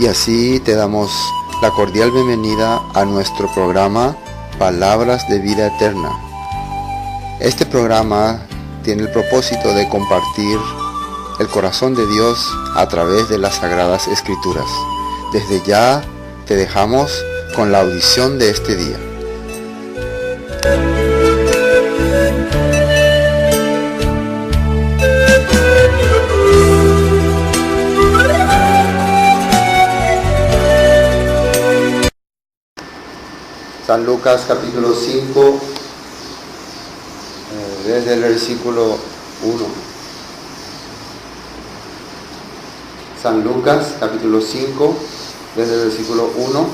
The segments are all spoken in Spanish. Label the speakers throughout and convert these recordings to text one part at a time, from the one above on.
Speaker 1: Y así te damos la cordial bienvenida a nuestro programa Palabras de Vida Eterna. Este programa tiene el propósito de compartir el corazón de Dios a través de las Sagradas Escrituras. Desde ya te dejamos con la audición de este día. San Lucas capítulo 5, desde el versículo 1. San Lucas capítulo 5, desde el versículo 1.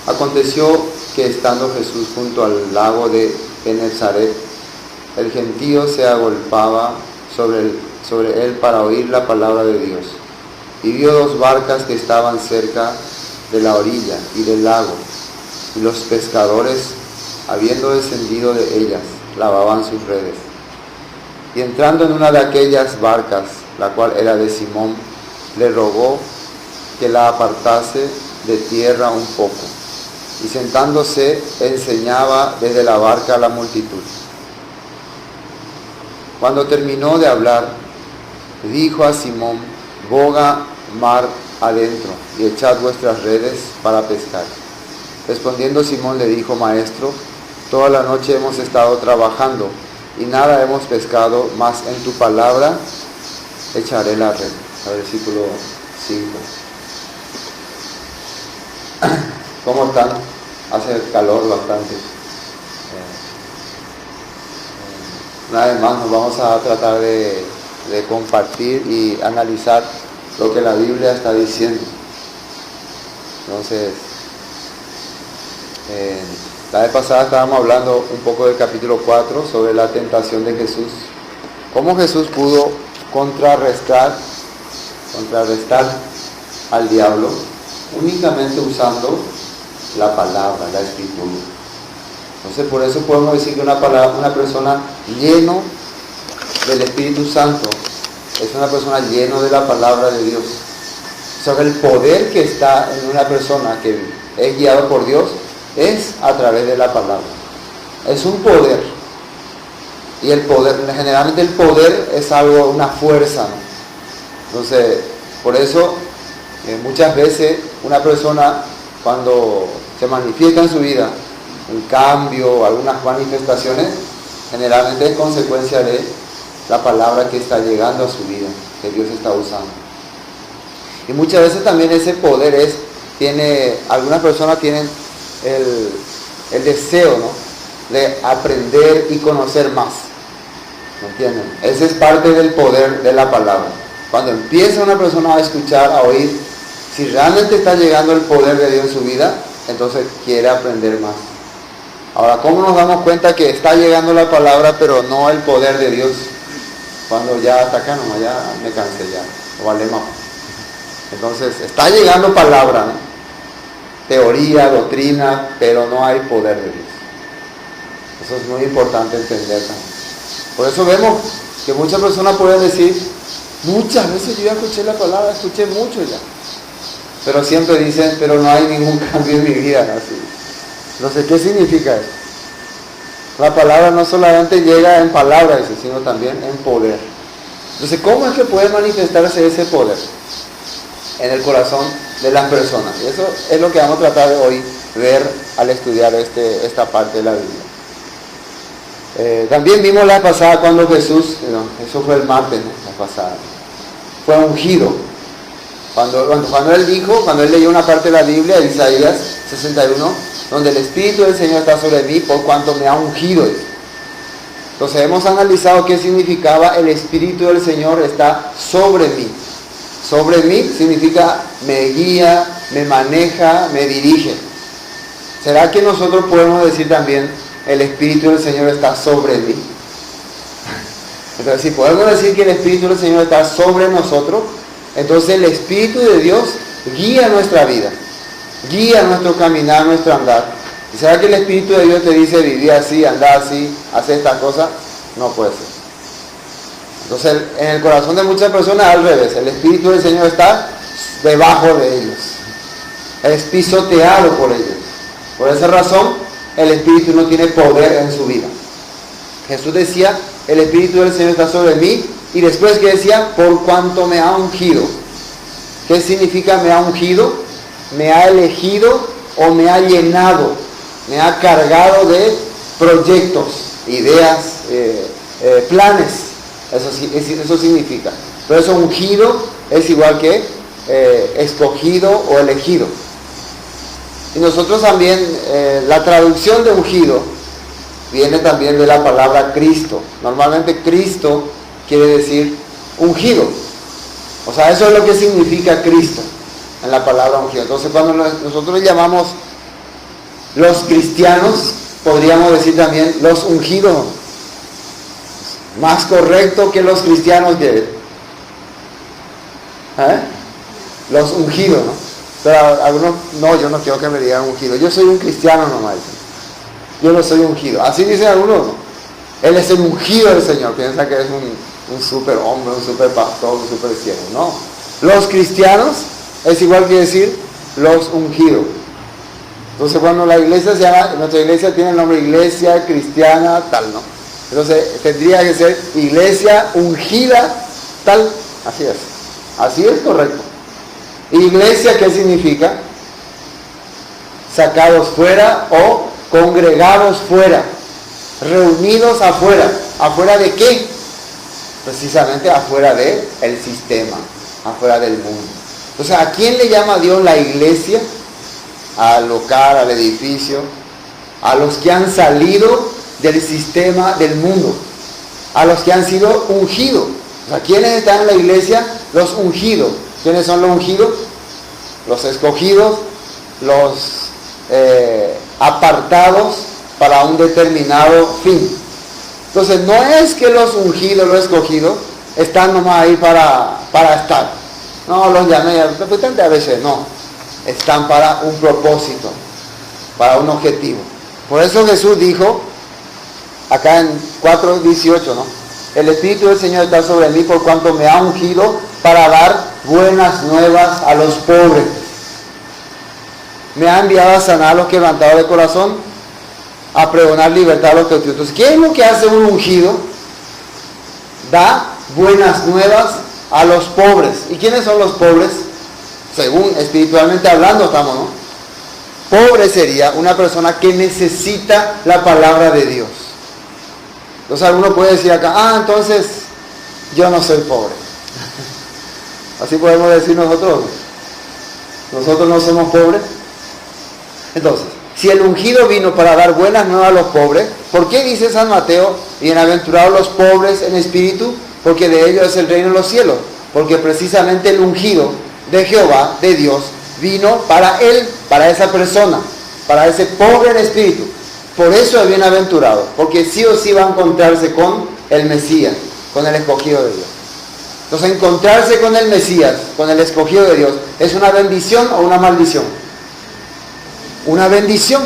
Speaker 1: Aconteció que estando Jesús junto al lago de Genezaret, el gentío se agolpaba sobre él para oír la palabra de Dios. Y vio dos barcas que estaban cerca de la orilla y del lago, y los pescadores, habiendo descendido de ellas, lavaban sus redes. Y entrando en una de aquellas barcas, la cual era de Simón, le rogó que la apartase de tierra un poco, y sentándose enseñaba desde la barca a la multitud. Cuando terminó de hablar, dijo a Simón: boga mar adentro y echad vuestras redes para pescar. Respondiendo Simón le dijo: Maestro, toda la noche hemos estado trabajando y nada hemos pescado, mas en tu palabra echaré la red. Versículo 5. ¿Cómo están? Hace calor bastante. Una vez más nos vamos a tratar de compartir y analizar lo que la Biblia está diciendo. Entonces, la vez pasada estábamos hablando un poco del capítulo 4 sobre la tentación de Jesús. Cómo Jesús pudo contrarrestar al diablo únicamente usando la palabra, la escritura. Entonces, por eso podemos decir que una persona lleno del Espíritu Santo es una persona llena de la palabra de Dios. O sea, el poder que está en una persona que es guiado por Dios es a través de la palabra. Es un poder. Y el poder, generalmente el poder es algo, una fuerza, ¿no? Entonces, por eso muchas veces una persona, cuando se manifiesta en su vida un cambio, algunas manifestaciones, generalmente es consecuencia de la palabra que está llegando a su vida, que Dios está usando. Y muchas veces también ese poder algunas personas tienen el deseo, ¿no?, de aprender y conocer más. ¿Me entienden? Ese es parte del poder de la palabra. Cuando empieza una persona a escuchar, a oír, si realmente está llegando el poder de Dios en su vida, entonces quiere aprender más. Ahora, ¿cómo nos damos cuenta que está llegando la palabra pero no el poder de Dios? Cuando ya hasta acá nomás, ya me cansé ya, o vale más. Entonces, está llegando palabra, ¿no?, teoría, doctrina, pero no hay poder de Dios. Eso es muy importante entender también. Por eso vemos que muchas personas pueden decir: muchas veces yo ya escuché la palabra, escuché mucho ya, pero siempre dicen: pero no hay ningún cambio en mi vida, ¿no? Así. No sé qué significa eso. La palabra no solamente llega en palabras, sino también en poder. Entonces, ¿cómo es que puede manifestarse ese poder en el corazón de las personas? Y eso es lo que vamos a tratar de hoy ver al estudiar esta parte de la Biblia. También vimos la pasada cuando Jesús, eso fue el martes, ¿no?, la pasada, fue ungido. Cuando él leyó una parte de la Biblia, de Isaías 61, donde el Espíritu del Señor está sobre mí por cuanto me ha ungido. Entonces hemos analizado qué significaba el Espíritu del Señor está sobre mí. Sobre mí significa me guía, me maneja, me dirige. ¿Será que nosotros podemos decir también el Espíritu del Señor está sobre mí? Entonces, si podemos decir que el Espíritu del Señor está sobre nosotros, entonces el Espíritu de Dios guía nuestra vida, guía nuestro caminar, nuestro andar. ¿Y será que el Espíritu de Dios te dice vivir así, andar así, hacer estas cosas? No puede ser. Entonces, en el corazón de muchas personas al revés, el Espíritu del Señor está debajo de ellos. Es pisoteado por ellos. Por esa razón, el Espíritu no tiene poder en su vida. Jesús decía, el Espíritu del Señor está sobre mí, y después que decía, por cuanto me ha ungido. ¿Qué significa me ha ungido? Me ha elegido o me ha llenado, me ha cargado de proyectos, ideas, planes. Eso significa. Pero eso ungido es igual que escogido o elegido. Y nosotros también, la traducción de ungido viene también de la palabra Cristo. Normalmente Cristo quiere decir ungido. O sea, eso es lo que significa Cristo en la palabra ungido. Entonces, cuando nosotros le llamamos los cristianos, podríamos decir también los ungidos. Más correcto que los cristianos que los ungidos, ¿no? Pero algunos, no, yo no quiero que me digan ungido. Yo soy un cristiano nomás. Yo no soy ungido. Así dicen algunos, ¿no? Él es el ungido del Señor. Piensa que es un super hombre, un super pastor, un super siervo. No. Los cristianos es igual que decir los ungidos. Entonces cuando la iglesia se llama, nuestra iglesia tiene el nombre iglesia cristiana tal, ¿no? Entonces tendría que ser iglesia ungida tal. Así es. Así es correcto. Iglesia, ¿qué significa? Sacados fuera o congregados fuera. Reunidos afuera. ¿Afuera de qué? Precisamente afuera del sistema, afuera del mundo. Entonces, ¿a quién le llama Dios la iglesia? Al local, al edificio, a los que han salido del sistema del mundo, a los que han sido ungidos. O sea, ¿quiénes están en la iglesia? Los ungidos. ¿Quiénes son los ungidos? Los escogidos, los apartados para un determinado fin. Entonces, no es que los ungidos, los escogidos, están nomás ahí para estar. No, los llamé, a veces no. Están para un propósito, para un objetivo. Por eso Jesús dijo, acá en 4:18, ¿no? El Espíritu del Señor está sobre mí por cuanto me ha ungido para dar buenas nuevas a los pobres. Me ha enviado a sanar a los quebrantados de corazón, a pregonar libertad a los cautivos. Entonces, ¿qué es lo que hace un ungido? Da buenas nuevas a los pobres. ¿Y quiénes son los pobres? Según espiritualmente hablando estamos, ¿no? Pobre sería una persona que necesita la palabra de Dios. Entonces alguno puede decir acá, entonces yo no soy pobre. Así podemos decir nosotros. Nosotros no somos pobres. Entonces, si el ungido vino para dar buenas nuevas a los pobres, ¿por qué dice San Mateo, bienaventurados los pobres en espíritu? Porque de ellos es el reino de los cielos. Porque precisamente el ungido de Jehová, de Dios, vino para él, para esa persona, para ese pobre en espíritu. Por eso es bienaventurado, porque sí o sí va a encontrarse con el Mesías, con el escogido de Dios. Entonces, encontrarse con el Mesías, con el escogido de Dios, ¿es una bendición o una maldición? Una bendición,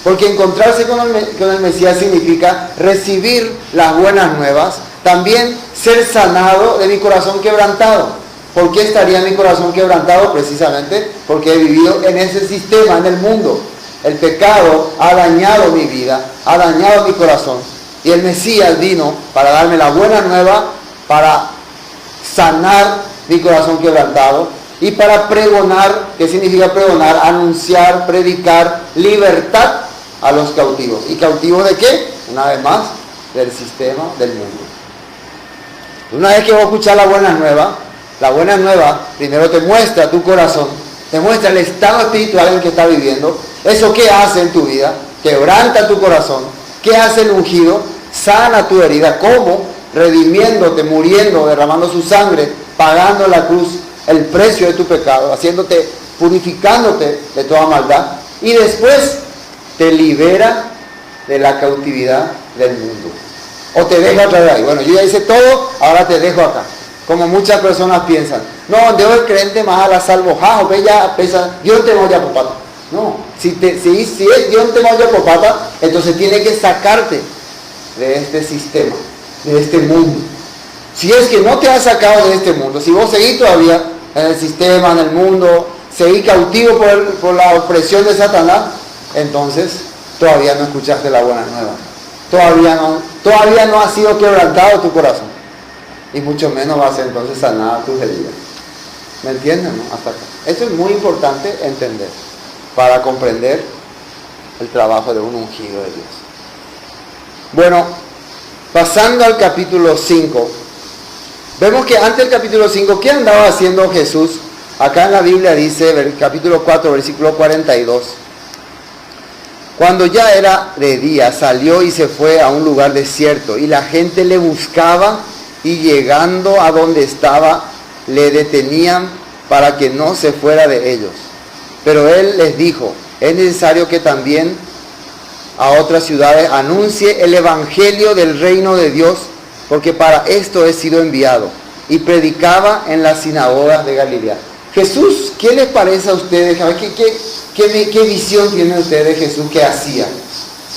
Speaker 1: porque encontrarse con el Mesías significa recibir las buenas nuevas, también ser sanado de mi corazón quebrantado. ¿Por qué estaría mi corazón quebrantado? Precisamente porque he vivido en ese sistema, en el mundo. El pecado ha dañado mi vida, ha dañado mi corazón. Y el Mesías vino para darme la buena nueva, para sanar mi corazón quebrantado y para pregonar. ¿Qué significa pregonar? Anunciar, predicar libertad a los cautivos. ¿Y cautivos de qué? Una vez más, del sistema del mundo. Una vez que vos escuchás la buena nueva primero te muestra tu corazón, te muestra el estado espiritual en el que estás viviendo. ¿Eso qué hace en tu vida? Quebranta tu corazón. ¿Qué hace el ungido? Sana tu herida. ¿Cómo? Redimiéndote, muriendo, derramando su sangre, pagando en la cruz el precio de tu pecado, haciéndote, purificándote de toda maldad. Y después te libera de la cautividad del mundo. O te deja otra vez ahí. Bueno, yo ya hice todo, ahora te dejo acá. Como muchas personas piensan. No, debo el creyente más a la salvo. Ya pesa, Dios te voy a popata. No, si es Dios te voy a popata, entonces tiene que sacarte de este sistema, de este mundo. Si es que no te has sacado de este mundo, si vos seguís todavía en el sistema, en el mundo, seguir cautivo por la opresión de Satanás, entonces todavía no escuchaste la buena nueva. Todavía no ha sido quebrantado tu corazón. Y mucho menos va a ser entonces sanada tus heridas. ¿Me entienden, no? Hasta acá. Esto es muy importante entender para comprender el trabajo de un ungido de Dios. Bueno, pasando al capítulo 5, vemos que antes del capítulo 5, ¿qué andaba haciendo Jesús? Acá en la Biblia dice, el capítulo 4, versículo 42. Cuando ya era de día, salió y se fue a un lugar desierto, y la gente le buscaba, y llegando a donde estaba, le detenían para que no se fuera de ellos. Pero él les dijo, es necesario que también a otras ciudades anuncie el evangelio del reino de Dios, porque para esto he sido enviado. Y predicaba en las sinagogas de Galilea. Jesús, ¿qué les parece a ustedes? ¿Qué visión tienen ustedes de Jesús que hacía?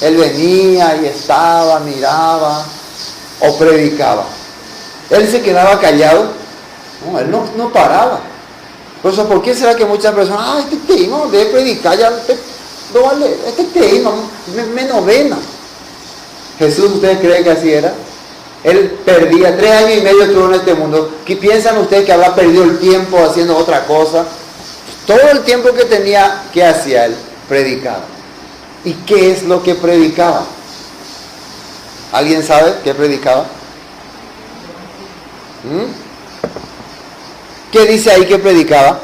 Speaker 1: Él venía y estaba, miraba o predicaba. Él se quedaba callado. No, él no paraba. Por eso, ¿por qué será que muchas personas, este tema debe predicar, ya no vale, este tema me novena? Jesús, ¿ustedes creen que así era? Él perdía 3 años y medio estuvo en este mundo. ¿Qué piensan ustedes que había perdido el tiempo haciendo otra cosa? Todo el tiempo que tenía, ¿qué hacía él? Predicaba. ¿Y qué es lo que predicaba? ¿Alguien sabe qué predicaba? ¿Qué dice ahí que predicaba?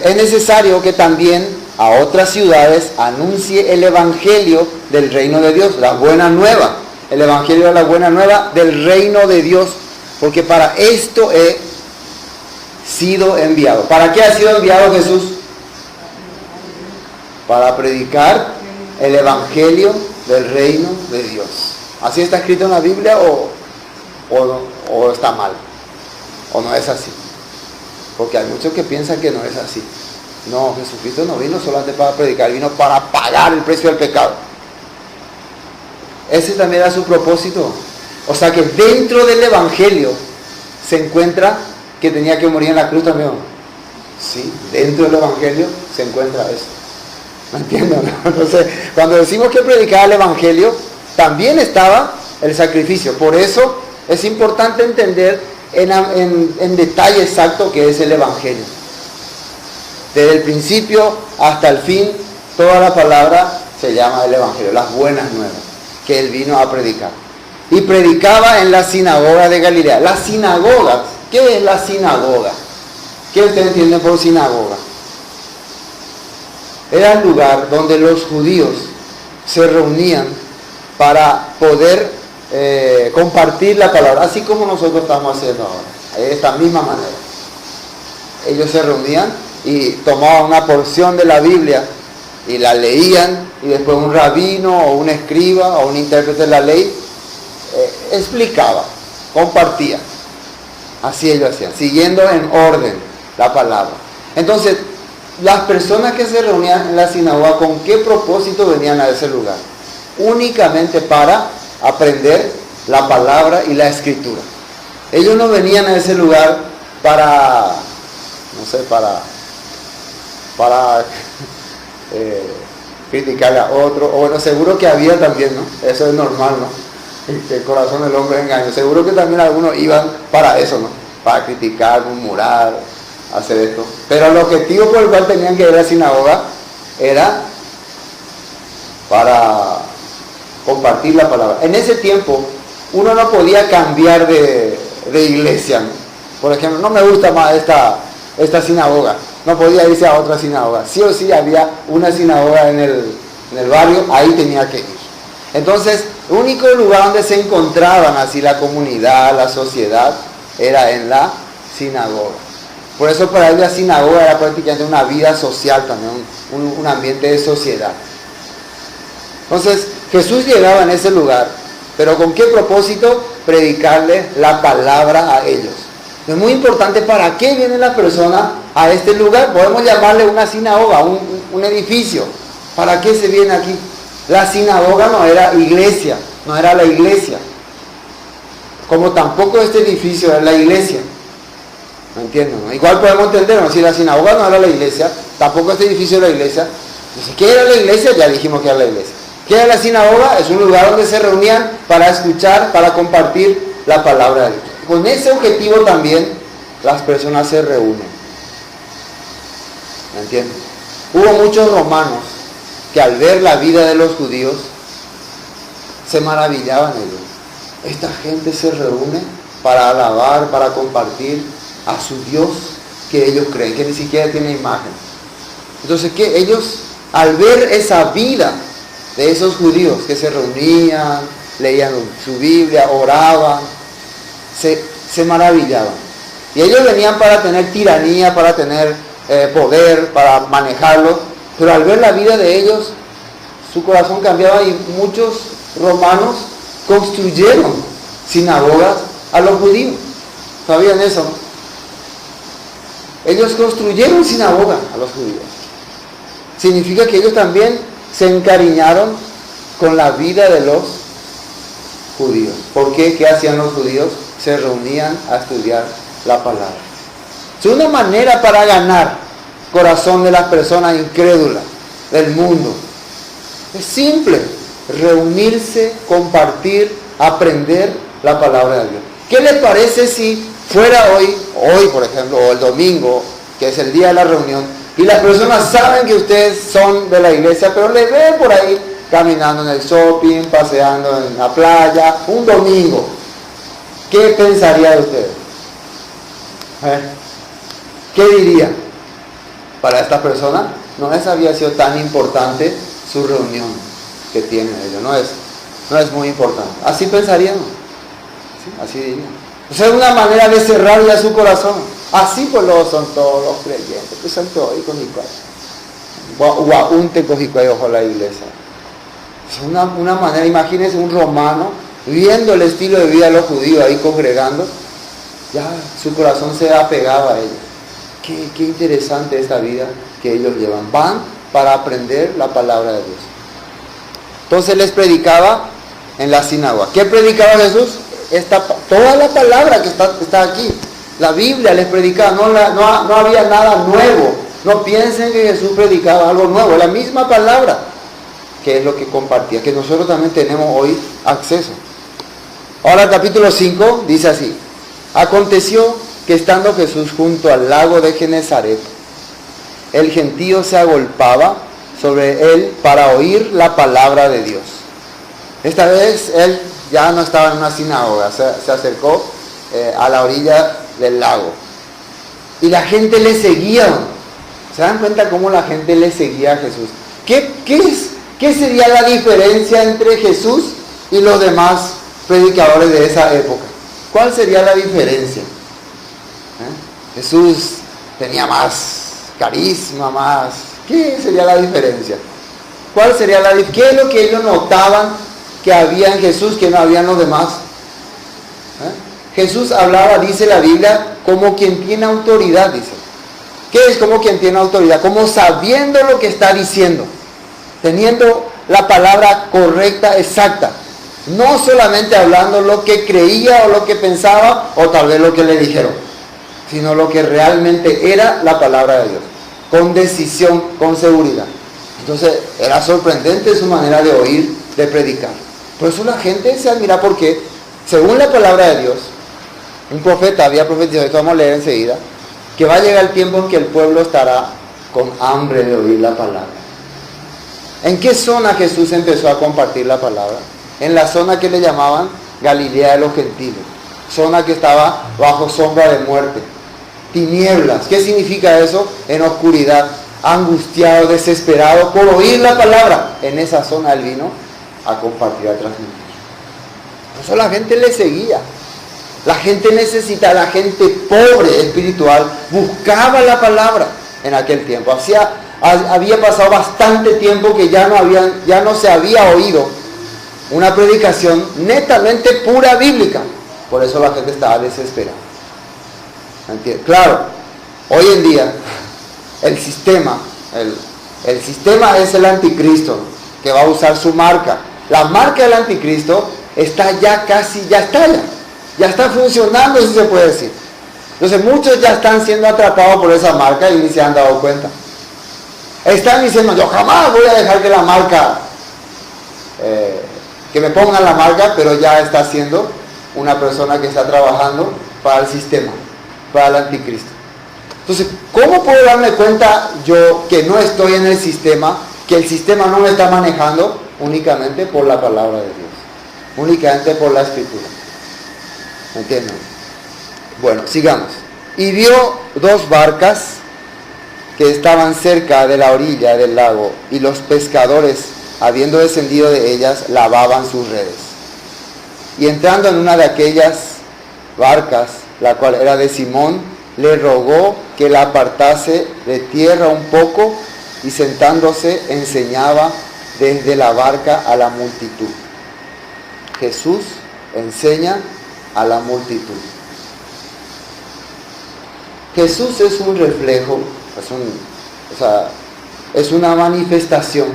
Speaker 1: Es necesario que también a otras ciudades anuncie el evangelio del reino de Dios, la buena nueva, el evangelio de la buena nueva del reino de Dios, porque para esto he sido enviado. ¿Para qué ha sido enviado Jesús? Para predicar el evangelio del reino de Dios. ¿Así está escrito en la Biblia o está mal? ¿O no es así? Porque hay muchos que piensan que no es así. No, Jesucristo no vino solamente para predicar, vino para pagar el precio del pecado. Ese también era su propósito. O sea que dentro del evangelio se encuentra que tenía que morir en la cruz también. Sí, dentro del evangelio se encuentra eso. ¿Me entienden? Entonces, cuando decimos que predicaba el evangelio, también estaba el sacrificio. Por eso es importante entender en detalle exacto qué es el evangelio. Desde el principio hasta el fin, toda la palabra se llama el evangelio, las buenas nuevas, que él vino a predicar. Y predicaba en la sinagoga de Galilea. Las sinagogas, ¿qué es la sinagoga? ¿Qué ustedes entienden por sinagoga? Era el lugar donde los judíos se reunían para poder compartir la palabra, así como nosotros estamos haciendo ahora, de esta misma manera. Ellos se reunían y tomaban una porción de la Biblia y la leían, y después un rabino o un escriba o un intérprete de la ley explicaba, compartía. Así ellos hacían, siguiendo en orden la palabra. Entonces, las personas que se reunían en la sinagoga, ¿con qué propósito venían a ese lugar? Únicamente para aprender la palabra y la escritura. Ellos no venían a ese lugar para criticarle a otro, o bueno, seguro que había también, ¿no? Eso es normal, ¿no? El corazón del hombre es engaño. Seguro que también algunos iban para eso, ¿no? Para criticar, murmurar, hacer esto. Pero el objetivo por el cual tenían que ir a la sinagoga era para compartir la palabra. En ese tiempo uno no podía cambiar de iglesia, ¿no? Por ejemplo, no me gusta más esta sinagoga, no podía irse a otra sinagoga. Sí o sí había una sinagoga en el barrio, ahí tenía que ir. Entonces, el único lugar donde se encontraban así la comunidad, la sociedad, era en la sinagoga. Por eso para él la sinagoga era prácticamente una vida social también, un ambiente de sociedad. Entonces, Jesús llegaba en ese lugar, pero ¿con qué propósito? Predicarle la palabra a ellos. Es muy importante para qué viene la persona a este lugar. Podemos llamarle una sinagoga, un edificio. ¿Para qué se viene aquí? La sinagoga no era iglesia, no era la iglesia. Como tampoco este edificio era la iglesia. ¿Me entienden? ¿No? Igual podemos entender, ¿no? Si la sinagoga no era la iglesia, tampoco este edificio era la iglesia. Entonces, ¿qué era la iglesia? Ya dijimos que era la iglesia. ¿Qué era la sinagoga? Es un lugar donde se reunían para escuchar, para compartir la palabra de Dios. Con ese objetivo también las personas se reúnen. ¿Me entienden? Hubo muchos romanos que al ver la vida de los judíos se maravillaban ellos. Esta gente se reúne para alabar, para compartir a su Dios que ellos creen, que ni siquiera tiene imagen. Entonces, que ellos, al ver esa vida de esos judíos que se reunían, leían su Biblia, oraban, se maravillaban. Y ellos venían para tener tiranía, para tener poder, para manejarlo, pero al ver la vida de ellos, su corazón cambiaba y muchos romanos construyeron sinagogas a los judíos. ¿Sabían eso? Ellos construyeron sinagogas a los judíos. Significa que ellos también se encariñaron con la vida de los judíos. ¿Por qué? ¿Qué hacían los judíos? Se reunían a estudiar la palabra. Es una manera para ganar corazón de las personas incrédulas del mundo. Es simple, reunirse, compartir, aprender la palabra de Dios. ¿Qué les parece si fuera hoy por ejemplo, o el domingo, que es el día de la reunión, y las personas saben que ustedes son de la iglesia, pero les ven por ahí caminando en el shopping, paseando en la playa, un domingo? ¿Qué pensaría de ustedes? ¿Qué diría? Para esta persona no les había sido tan importante su reunión que tienen ellos, no es muy importante. Así pensarían, ¿sí? Así dirían. O sea, es una manera de cerrar ya su corazón. Así pues lo son todos los creyentes, pues son todos con guaunte cojicuay ojo la iglesia. Es una manera, imagínense un romano viendo el estilo de vida de los judíos ahí congregando, ya su corazón se apegaba a ellos. Qué interesante esta vida que ellos llevan. Van para aprender la palabra de Dios. Entonces les predicaba en la sinagoga. ¿Qué predicaba Jesús? Toda la palabra que está aquí. La Biblia les predicaba. No había nada nuevo. No piensen que Jesús predicaba algo nuevo. La misma palabra, que es lo que compartía, que nosotros también tenemos hoy acceso. Ahora el capítulo 5 dice así: aconteció que estando Jesús junto al lago de Genezaret, el gentío se agolpaba sobre él para oír la palabra de Dios. Esta vez él ya no estaba en una sinagoga, se acercó a la orilla del lago. Y la gente le seguía. ¿Se dan cuenta cómo la gente le seguía a Jesús? ¿Qué sería la diferencia entre Jesús y los demás predicadores de esa época? ¿Cuál sería la diferencia? Jesús tenía más carisma, más. ¿Qué sería la diferencia? ¿Cuál sería la diferencia? ¿Qué es lo que ellos notaban que había en Jesús que no había en los demás? Jesús hablaba, dice la Biblia, como quien tiene autoridad, dice. ¿Qué es como quien tiene autoridad? Como sabiendo lo que está diciendo, teniendo la palabra correcta, exacta. No solamente hablando lo que creía o lo que pensaba o tal vez lo que le dijeron, sino lo que realmente era la palabra de Dios, con decisión, con seguridad. Entonces era sorprendente su manera de oír, de predicar. Por eso la gente se admira porque, según la palabra de Dios, un profeta había profetizado, esto vamos a leer enseguida, que va a llegar el tiempo en que el pueblo estará con hambre de oír la palabra. ¿En qué zona Jesús empezó a compartir la palabra? En la zona que le llamaban Galilea de los Gentiles, zona que estaba bajo sombra de muerte, tinieblas. ¿Qué significa eso? En oscuridad, angustiado, desesperado por oír la palabra. En esa zona él vino a compartir, a transmitir. Por eso la gente le seguía. La gente necesitaba, la gente pobre espiritual buscaba la palabra en aquel tiempo. Había pasado bastante tiempo que ya no se había oído una predicación netamente pura bíblica. Por eso la gente estaba desesperada. ¿Entiendes? Claro, hoy en día el sistema es el anticristo, que va a usar su marca. La marca del anticristo está ya está funcionando, si se puede decir. Entonces muchos ya están siendo atrapados por esa marca y ni se han dado cuenta. Están diciendo, yo jamás voy a dejar que la marca, que me pongan la marca, pero ya está siendo una persona que está trabajando para el sistema, para el anticristo. Entonces, ¿cómo puedo darme cuenta yo que no estoy en el sistema, que el sistema no me está manejando? Únicamente por la palabra de Dios, únicamente por la escritura. ¿Me entienden? Bueno, sigamos. Y vio 2 barcas que estaban cerca de la orilla del lago, y los pescadores, habiendo descendido de ellas, lavaban sus redes. Y entrando en una de aquellas barcas, la cual era de Simón, le rogó que la apartase de tierra un poco, y sentándose enseñaba desde la barca a la multitud. Jesús enseña a la multitud. Jesús es un reflejo, es una manifestación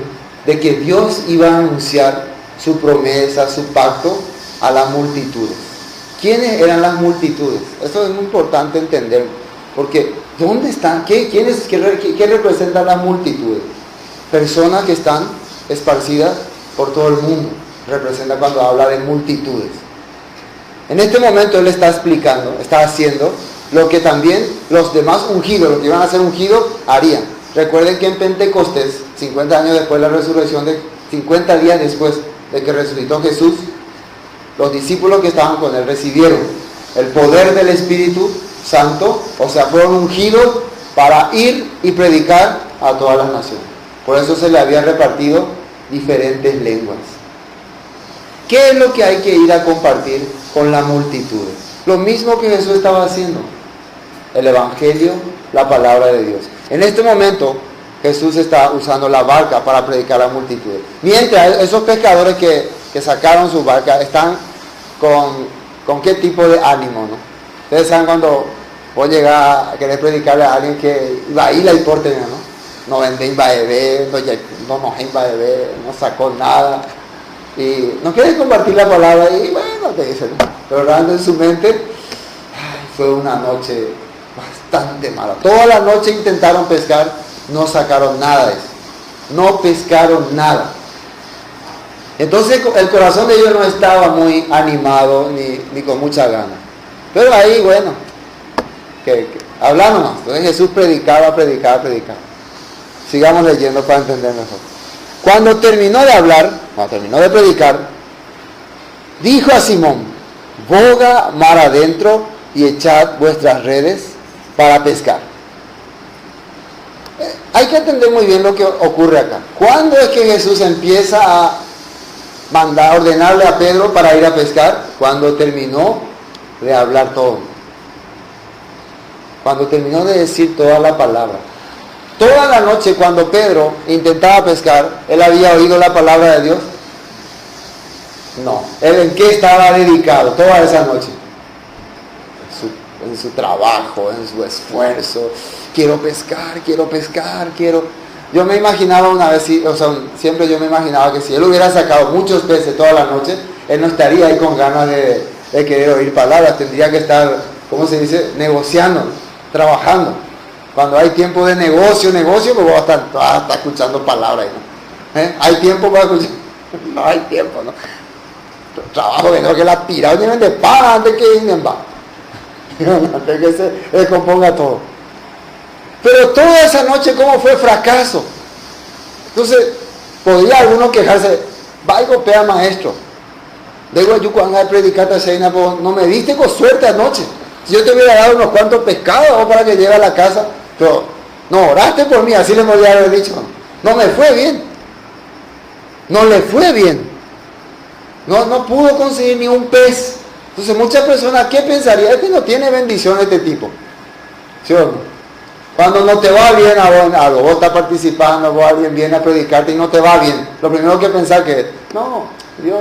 Speaker 1: de que Dios iba a anunciar su promesa, su pacto a las multitudes. ¿Quiénes eran las multitudes? Eso es muy importante entender, porque ¿dónde están? ¿Qué representan las multitudes? Personas que están esparcidas por todo el mundo. Representa cuando habla de multitudes. En este momento Él está explicando, está haciendo lo que también los demás ungidos, los que iban a ser ungidos, harían. Recuerden que en Pentecostés, 50 años después de la resurrección, 50 días después de que resucitó Jesús, los discípulos que estaban con Él recibieron el poder del Espíritu Santo, o sea, fueron ungidos para ir y predicar a todas las naciones. Por eso se le había repartido diferentes lenguas. ¿Qué es lo que hay que ir a compartir con la multitud? Lo mismo que Jesús estaba haciendo. El Evangelio, la palabra de Dios. En este momento, Jesús está usando la barca para predicar a la multitud. Mientras esos pescadores que sacaron su barca están con qué tipo de ánimo, ¿no? Ustedes saben cuando vos llegás a querer predicarle a alguien que va a ir a importe, ¿no? No vende va a beber, no va a beber, no sacó nada. Y no quiere compartir la palabra y bueno, te dicen, ¿no? Pero realmente en su mente, fue una noche bastante mala. Toda la noche intentaron pescar, no sacaron nada de eso. No pescaron nada. Entonces el corazón de ellos no estaba muy animado ni con mucha gana. Pero ahí, bueno, hablamos. Entonces Jesús predicaba. Sigamos leyendo para entender mejor. Cuando terminó de predicar, dijo a Simón, boga mar adentro y echad vuestras redes para pescar. Hay que entender muy bien lo que ocurre acá. ¿Cuándo es que Jesús empieza a ordenarle a Pedro para ir a pescar? Cuando terminó de hablar todo. Cuando terminó de decir toda la palabra. Toda la noche cuando Pedro intentaba pescar, ¿él había oído la palabra de Dios? No. ¿Él en qué estaba dedicado toda esa noche? En su trabajo, en su esfuerzo. Quiero pescar. Yo me imaginaba una vez, siempre yo me imaginaba que si él hubiera sacado muchos peces toda la noche, él no estaría ahí con ganas de querer oír palabras. Tendría que estar, ¿cómo se dice? Negociando, trabajando. Cuando hay tiempo de negocio, pues voy a estar escuchando palabras, ¿no? Hay tiempo para escuchar. No hay tiempo, ¿no? Trabajo que la tira, oye, de pan antes que ir va. Antes que se descomponga todo. Pero toda esa noche, ¿cómo fue fracaso? Entonces, podría alguno quejarse, va y golpea maestro. Digo, yo cuando hay predicata no me diste con suerte anoche. Si yo te hubiera dado unos cuantos pescados para que llegue a la casa, pero no oraste por mí, así le podría haber dicho. No me fue bien. No le fue bien. No pudo conseguir ni un pez. Entonces muchas personas, ¿qué pensaría? Este no tiene bendición este tipo. ¿Sí o no? Cuando no te va bien a algo, vos estás participando, alguien viene a predicarte y no te va bien. Lo primero que pensar que, no, Dios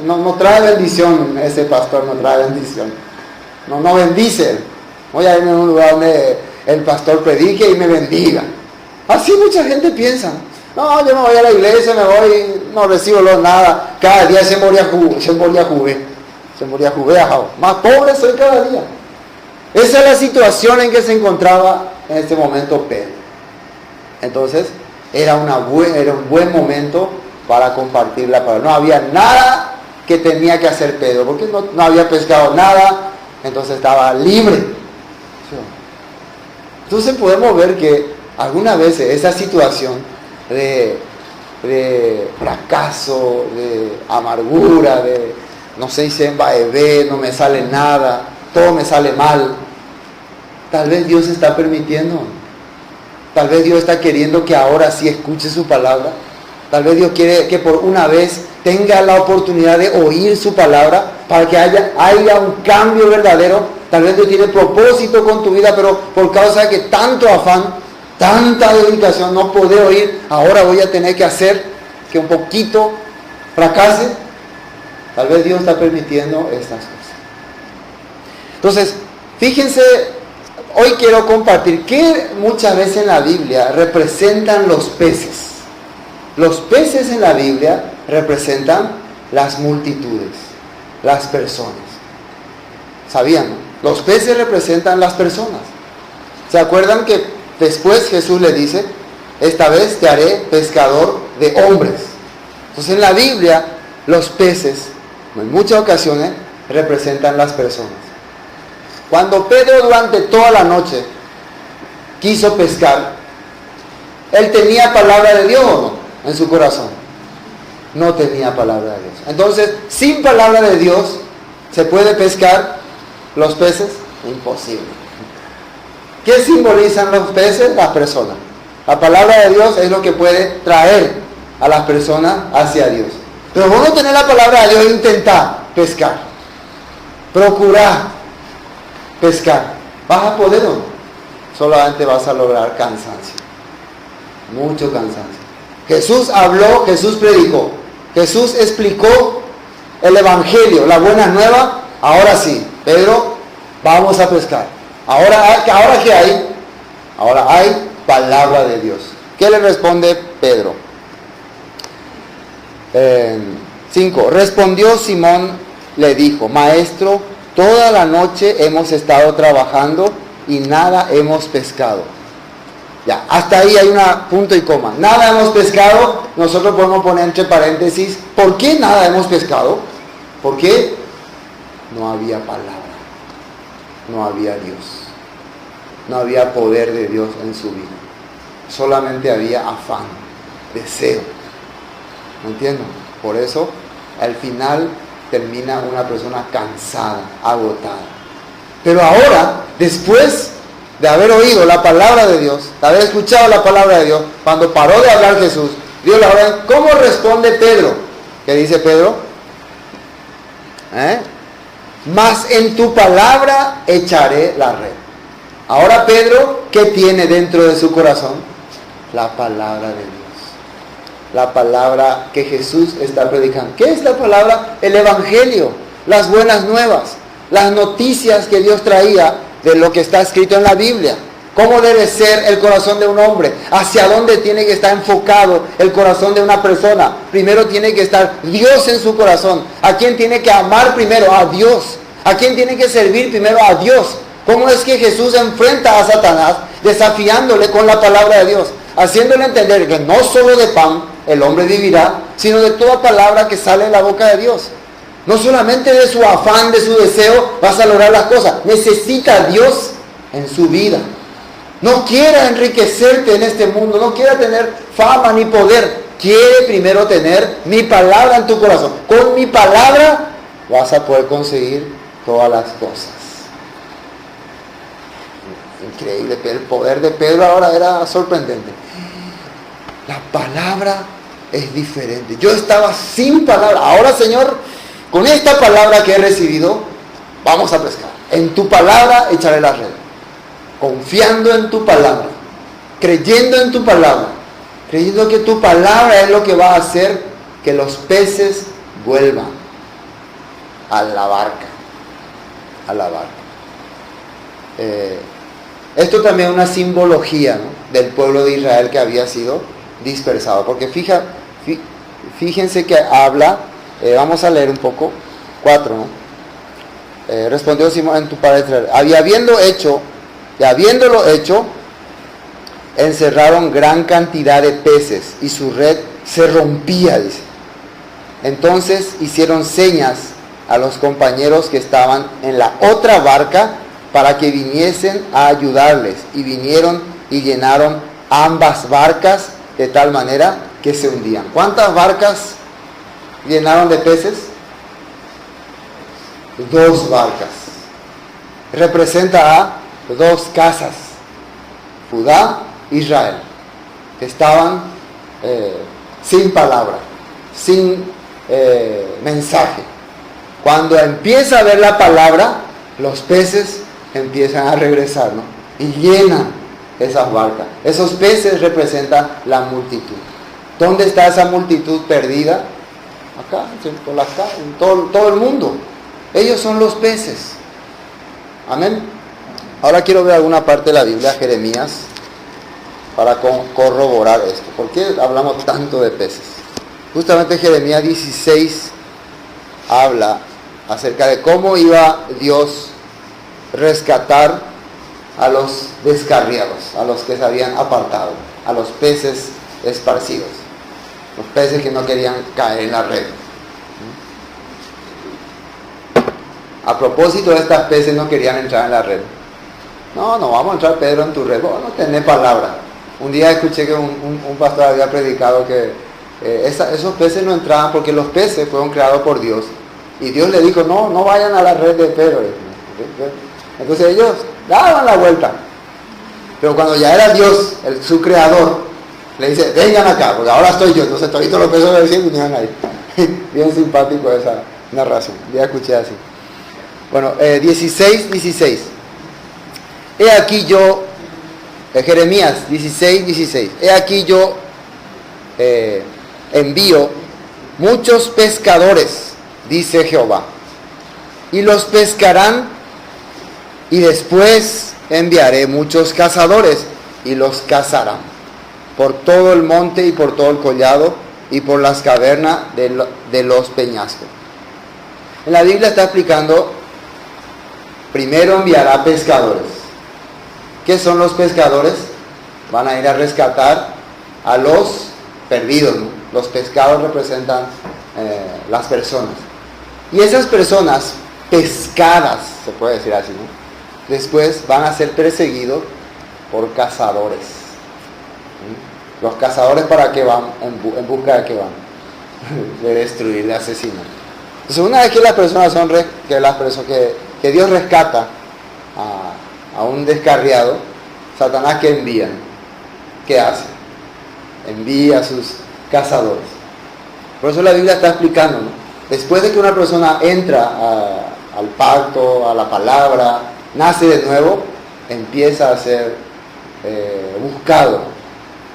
Speaker 1: no trae bendición, ese pastor no trae bendición. No bendice. Voy a irme a un lugar donde el pastor predique y me bendiga. Así mucha gente piensa. No, yo me voy a la iglesia, no recibo nada. Cada día se moría jugué. Más pobre soy cada día. Esa es la situación en que se encontraba en este momento Pedro. Entonces, era un buen momento para compartir la palabra. No había nada que tenía que hacer Pedro, porque no había pescado nada, entonces estaba libre. Entonces podemos ver que algunas veces esa situación de fracaso, de amargura, de no sé si en vaivén, no me sale nada, todo me sale mal, tal vez Dios está permitiendo. Tal vez Dios está queriendo que ahora sí escuche su palabra. Tal vez Dios quiere que por una vez tenga la oportunidad de oír su palabra para que haya un cambio verdadero. Tal vez Dios tiene propósito con tu vida, pero por causa de que tanto afán, tanta dedicación, no poder oír, ahora voy a tener que hacer que un poquito fracase. Tal vez Dios está permitiendo estas cosas. Entonces, fíjense, hoy quiero compartir que muchas veces en la Biblia representan los peces. Los peces en la Biblia representan las multitudes, las personas. ¿Sabían? Los peces representan las personas. ¿Se acuerdan que después Jesús le dice, esta vez te haré pescador de hombres? Entonces en la Biblia los peces, en muchas ocasiones, representan las personas. Cuando Pedro durante toda la noche quiso pescar, él tenía palabra de Dios o no en su corazón. No tenía palabra de Dios. Entonces, sin palabra de Dios, ¿se puede pescar los peces? Imposible. ¿Qué simbolizan los peces? Las personas. La palabra de Dios es lo que puede traer a las personas hacia Dios. Pero vos no tenés la palabra de Dios, intentá pescar. Procurá pescar. ¿Vas a poder o no? Solamente vas a lograr cansancio. Mucho cansancio. Jesús habló, Jesús predicó, Jesús explicó el Evangelio, la buena nueva. Ahora sí, Pedro, vamos a pescar. ¿Ahora qué hay? Ahora hay palabra de Dios. ¿Qué le responde Pedro? 5. Respondió Simón, le dijo, Maestro, toda la noche hemos estado trabajando y nada hemos pescado. Ya, hasta ahí hay una punto y coma. Nada hemos pescado. Nosotros podemos poner entre paréntesis, ¿por qué nada hemos pescado? Porque no había palabra, no había Dios, no había poder de Dios en su vida. Solamente había afán, deseo. ¿Me entienden? Por eso, al final termina una persona cansada, agotada. Pero ahora, después de haber oído la palabra de Dios, de haber escuchado la palabra de Dios, cuando paró de hablar Jesús, dio la orden. ¿Cómo responde Pedro? ¿Qué dice Pedro? Mas en tu palabra echaré la red. Ahora Pedro, ¿qué tiene dentro de su corazón? La palabra de Dios. La palabra que Jesús está predicando. ¿Qué es la palabra? El Evangelio, las buenas nuevas, las noticias que Dios traía de lo que está escrito en la Biblia. ¿Cómo debe ser el corazón de un hombre? ¿Hacia dónde tiene que estar enfocado el corazón de una persona? Primero tiene que estar Dios en su corazón. ¿A quién tiene que amar primero? A Dios. ¿A quién tiene que servir primero? A Dios. ¿Cómo es que Jesús enfrenta a Satanás desafiándole con la palabra de Dios? Haciéndole entender que no solo de pan el hombre vivirá, sino de toda palabra que sale de la boca de Dios. No solamente de su afán, de su deseo, vas a lograr las cosas. Necesita a Dios en su vida. No quiera enriquecerte en este mundo, no quiera tener fama ni poder. Quiere primero tener mi palabra en tu corazón. Con mi palabra vas a poder conseguir todas las cosas. Increíble, el poder de Pedro ahora era sorprendente. La palabra es diferente. Yo estaba sin palabra. Ahora, Señor, con esta palabra que he recibido, vamos a pescar. En tu palabra echaré la red. Confiando en tu palabra. Creyendo en tu palabra. Creyendo que tu palabra es lo que va a hacer que los peces vuelvan a la barca. A la barca. Esto también es una simbología, ¿no?, del pueblo de Israel que había sido dispersado. Porque fíjense que habla, vamos a leer un poco, 4, ¿no? respondió Simón en tu padre Israel. Habiéndolo hecho, encerraron gran cantidad de peces y su red se rompía, dice. Entonces hicieron señas a los compañeros que estaban en la otra barca para que viniesen a ayudarles, y vinieron y llenaron ambas barcas de tal manera que se hundían. ¿Cuántas barcas llenaron de peces? 2 barcas. Representa a 2 casas, Judá e Israel, que estaban sin palabra, sin mensaje. Cuando empieza a ver la palabra, los peces empiezan a regresar, ¿no? Y llenan esas barcas. Esos peces representan la multitud. ¿Dónde está esa multitud perdida? Acá, por las calles, en todo el mundo. Ellos son los peces. Amén. Ahora quiero ver alguna parte de la Biblia, Jeremías, para corroborar esto. ¿Por qué hablamos tanto de peces? Justamente Jeremías 16 habla acerca de cómo iba Dios rescatar a los descarriados, a los que se habían apartado, a los peces esparcidos, los peces que no querían caer en la red. A propósito, estas peces no querían entrar en la red. No vamos a entrar, Pedro, en tu red. Vos no tenés palabra. Un día escuché que un pastor había predicado que esos peces no entraban porque los peces fueron creados por Dios. Y Dios le dijo, no vayan a la red de Pedro. Entonces ellos daban la vuelta. Pero cuando ya era Dios, su creador, le dice, vengan acá, porque ahora estoy yo. Entonces todos los peces de decir, vinieron ahí. Bien simpático esa narración. Ya escuché así. Bueno, 16. He aquí yo, Jeremías 16. He aquí yo envío muchos pescadores, dice Jehová, y los pescarán, y después enviaré muchos cazadores, y los cazarán por todo el monte y por todo el collado y por las cavernas de los peñascos. En la Biblia está explicando, primero enviará pescadores. ¿Qué son los pescadores? Van a ir a rescatar a los perdidos, ¿no? Los pescados representan las personas. Y esas personas pescadas, se puede decir así, ¿no? Después van a ser perseguidos por cazadores. ¿Sí? Los cazadores, ¿para qué van? ¿En busca de qué van? De destruir, de asesinar. Entonces, una vez que las personas son que Dios rescata a un descarriado, Satanás, ¿qué envía? ¿Qué hace? Envía a sus cazadores. Por eso la Biblia está explicando, ¿no? Después de que una persona entra al pacto, a la palabra, nace de nuevo, empieza a ser buscado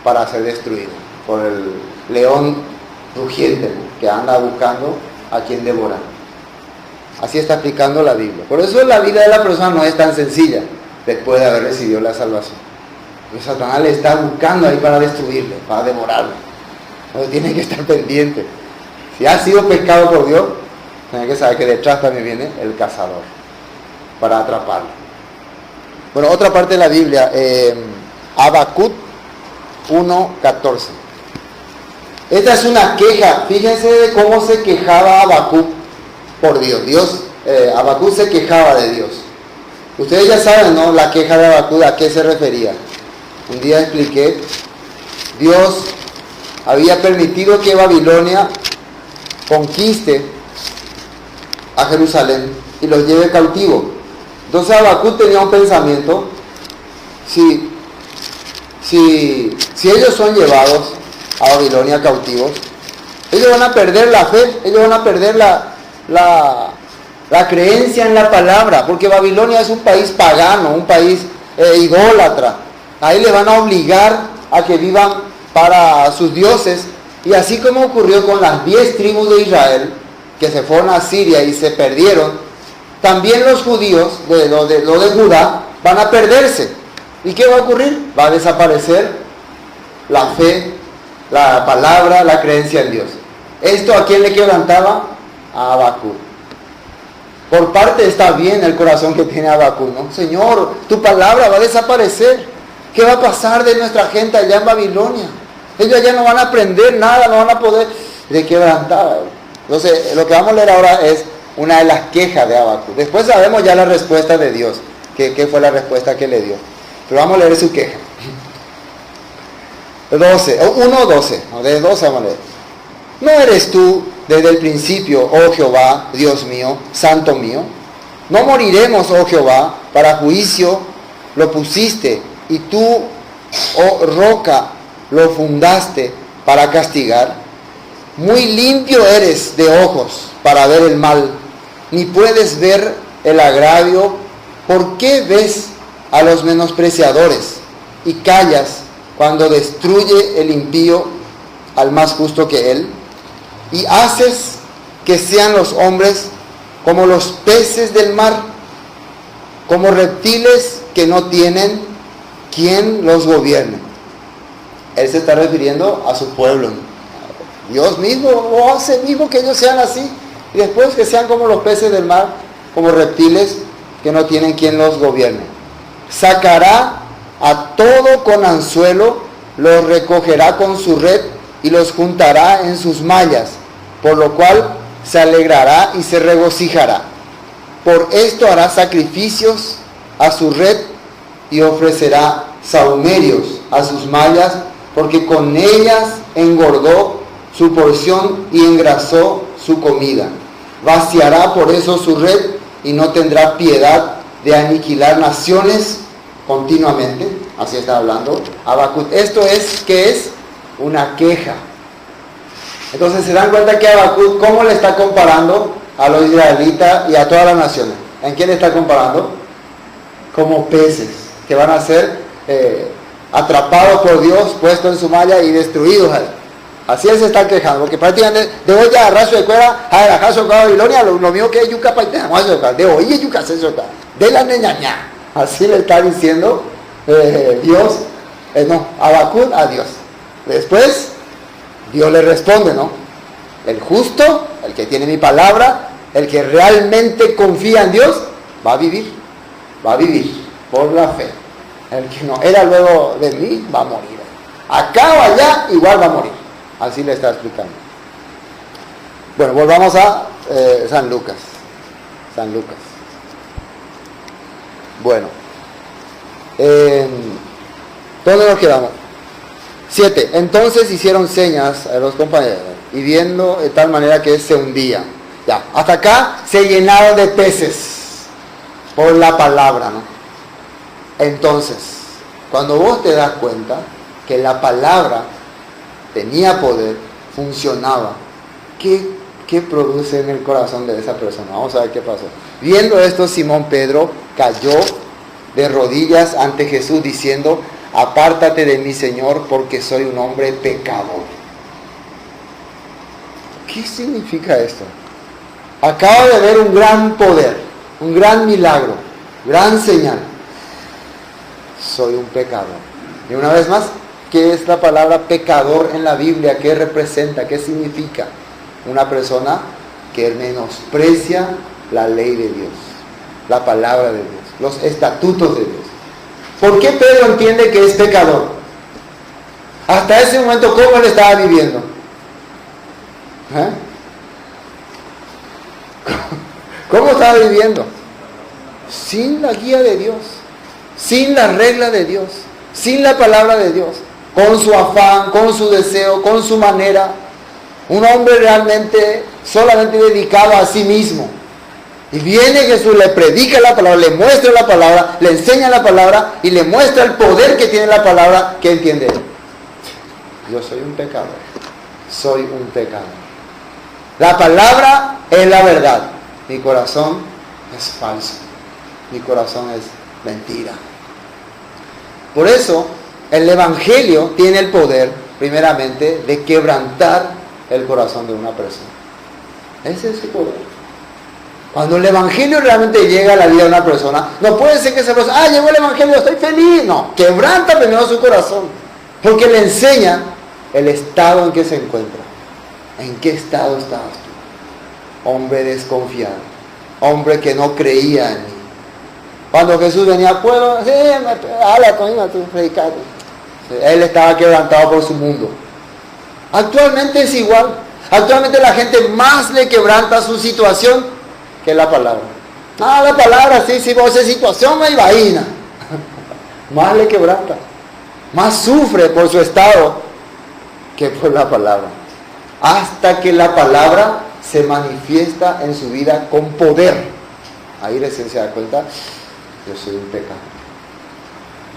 Speaker 1: para ser destruido por el león rugiente, ¿no? Que anda buscando a quien devorar. Así está explicando la Biblia. Por eso la vida de la persona no es tan sencilla después de haber recibido la salvación. Porque Satanás le está buscando ahí para destruirle, para devorarle. Entonces tiene que estar pendiente. Si ha sido pescado por Dios, tiene que saber que detrás también viene el cazador para atraparlo. Bueno, otra parte de la Biblia, Habacuc 1:14. Esta es una queja. Fíjense de cómo se quejaba Habacuc por Dios. Habacuc se quejaba de Dios. Ustedes ya saben, ¿no? La queja de Habacuc, ¿a qué se refería? Un día expliqué, Dios había permitido que Babilonia conquiste a Jerusalén y los lleve cautivo. Entonces Habacuc tenía un pensamiento, si ellos son llevados a Babilonia cautivos, ellos van a perder la fe, ellos van a perder la creencia en la palabra, porque Babilonia es un país pagano, un país idólatra. Ahí les van a obligar a que vivan para sus dioses, y así como ocurrió con las 10 tribus de Israel, que se fueron a Siria y se perdieron, también los judíos, los de Judá, van a perderse. ¿Y qué va a ocurrir? Va a desaparecer la fe, la palabra, la creencia en Dios. ¿Esto a quién le quebrantaba? A Habacuc. Por parte está bien el corazón que tiene Habacuc, ¿no? Señor, tu palabra va a desaparecer. ¿Qué va a pasar de nuestra gente allá en Babilonia? Ellos ya no van a aprender nada, no van a poder de quebrantar. Entonces, lo que vamos a leer ahora es una de las quejas de Habacuc. Después sabemos ya la respuesta de Dios, qué fue la respuesta que le dio. Pero vamos a leer su queja. 1:12, de 12 vamos a leer. ¿No eres tú desde el principio, oh Jehová, Dios mío, santo mío? No moriremos, oh Jehová, para juicio lo pusiste, y tú, oh roca, lo fundaste para castigar. Muy limpio eres de ojos para ver el mal, ni puedes ver el agravio. ¿Por qué ves a los menospreciadores y callas cuando destruye el impío al más justo que él? Y haces que sean los hombres como los peces del mar, como reptiles que no tienen quien los gobierne. Él se está refiriendo a su pueblo. Dios mismo o hace mismo que ellos sean así, y después que sean como los peces del mar, como reptiles que no tienen quien los gobierne. Sacará a todo con anzuelo, los recogerá con su red y los juntará en sus mallas, por lo cual se alegrará y se regocijará. Por esto hará sacrificios a su red y ofrecerá sahumerios a sus mallas, porque con ellas engordó su porción y engrasó su comida. Vaciará por eso su red y no tendrá piedad de aniquilar naciones continuamente. Así está hablando Habacuc. Esto es, ¿qué es? Una queja. Entonces se dan cuenta que Habacuc, ¿cómo le está comparando a los israelitas y a todas las naciones? ¿En qué le está comparando? Como peces que van a ser atrapados por Dios, puestos en su malla y destruidos. Así él se está quejando, porque prácticamente de hoy ya arraso de cueva a la casa de Babilonia, lo mío que es yuca para de hoy es yuca se soca, de la neñaña. Así le está diciendo Dios, Habacuc a Dios. Después Dios le responde, ¿no? El justo, el que tiene mi palabra, el que realmente confía en Dios, va a vivir por la fe. El que no era luego de mí, va a morir. Acá o allá, igual va a morir. Así le está explicando. Bueno, volvamos a San Lucas. Bueno. ¿Dónde nos quedamos? 7. Entonces hicieron señas a los compañeros, y viendo de tal manera que se hundía. Ya, hasta acá se llenaron de peces por la palabra, ¿no? Entonces, cuando vos te das cuenta que la palabra tenía poder, funcionaba, ¿qué produce en el corazón de esa persona? Vamos a ver qué pasó. Viendo esto, Simón Pedro cayó de rodillas ante Jesús diciendo: apártate de mí, Señor, porque soy un hombre pecador. ¿Qué significa esto? Acabo de ver un gran poder, un gran milagro, gran señal. Soy un pecador. Y una vez más, ¿qué es la palabra pecador en la Biblia? ¿Qué representa? ¿Qué significa? Una persona que menosprecia la ley de Dios, la palabra de Dios, los estatutos de Dios. ¿Por qué Pedro entiende que es pecador? Hasta ese momento, ¿cómo él estaba viviendo? ¿Cómo estaba viviendo? Sin la guía de Dios, sin la regla de Dios, sin la palabra de Dios, con su afán, con su deseo, con su manera. Un hombre realmente solamente dedicado a sí mismo. Y viene Jesús, le predica la palabra, le muestra la palabra, le enseña la palabra y le muestra el poder que tiene la palabra. ¿Qué entiende él? Yo soy un pecador. Soy un pecador. La palabra es la verdad. Mi corazón es falso. Mi corazón es mentira. Por eso, el Evangelio tiene el poder, primeramente, de quebrantar el corazón de una persona. Ese es su poder. Cuando el Evangelio realmente llega a la vida de una persona, no puede ser que esa persona, llegó el Evangelio, estoy feliz. No, quebranta primero su corazón, porque le enseña el estado en que se encuentra. ¿En qué estado estabas tú? Hombre desconfiado, hombre que no creía en mí. Cuando Jesús venía, puedo, sí, habla conmigo, tú predicar. Él estaba quebrantado por su mundo. Actualmente es igual. Actualmente la gente más le quebranta su situación que la palabra. La palabra, sí, por esa situación me imagina. Más le quebranta. Más sufre por su estado que por la palabra. Hasta que la palabra se manifiesta en su vida con poder. Ahí recién se da cuenta, yo soy un pecador.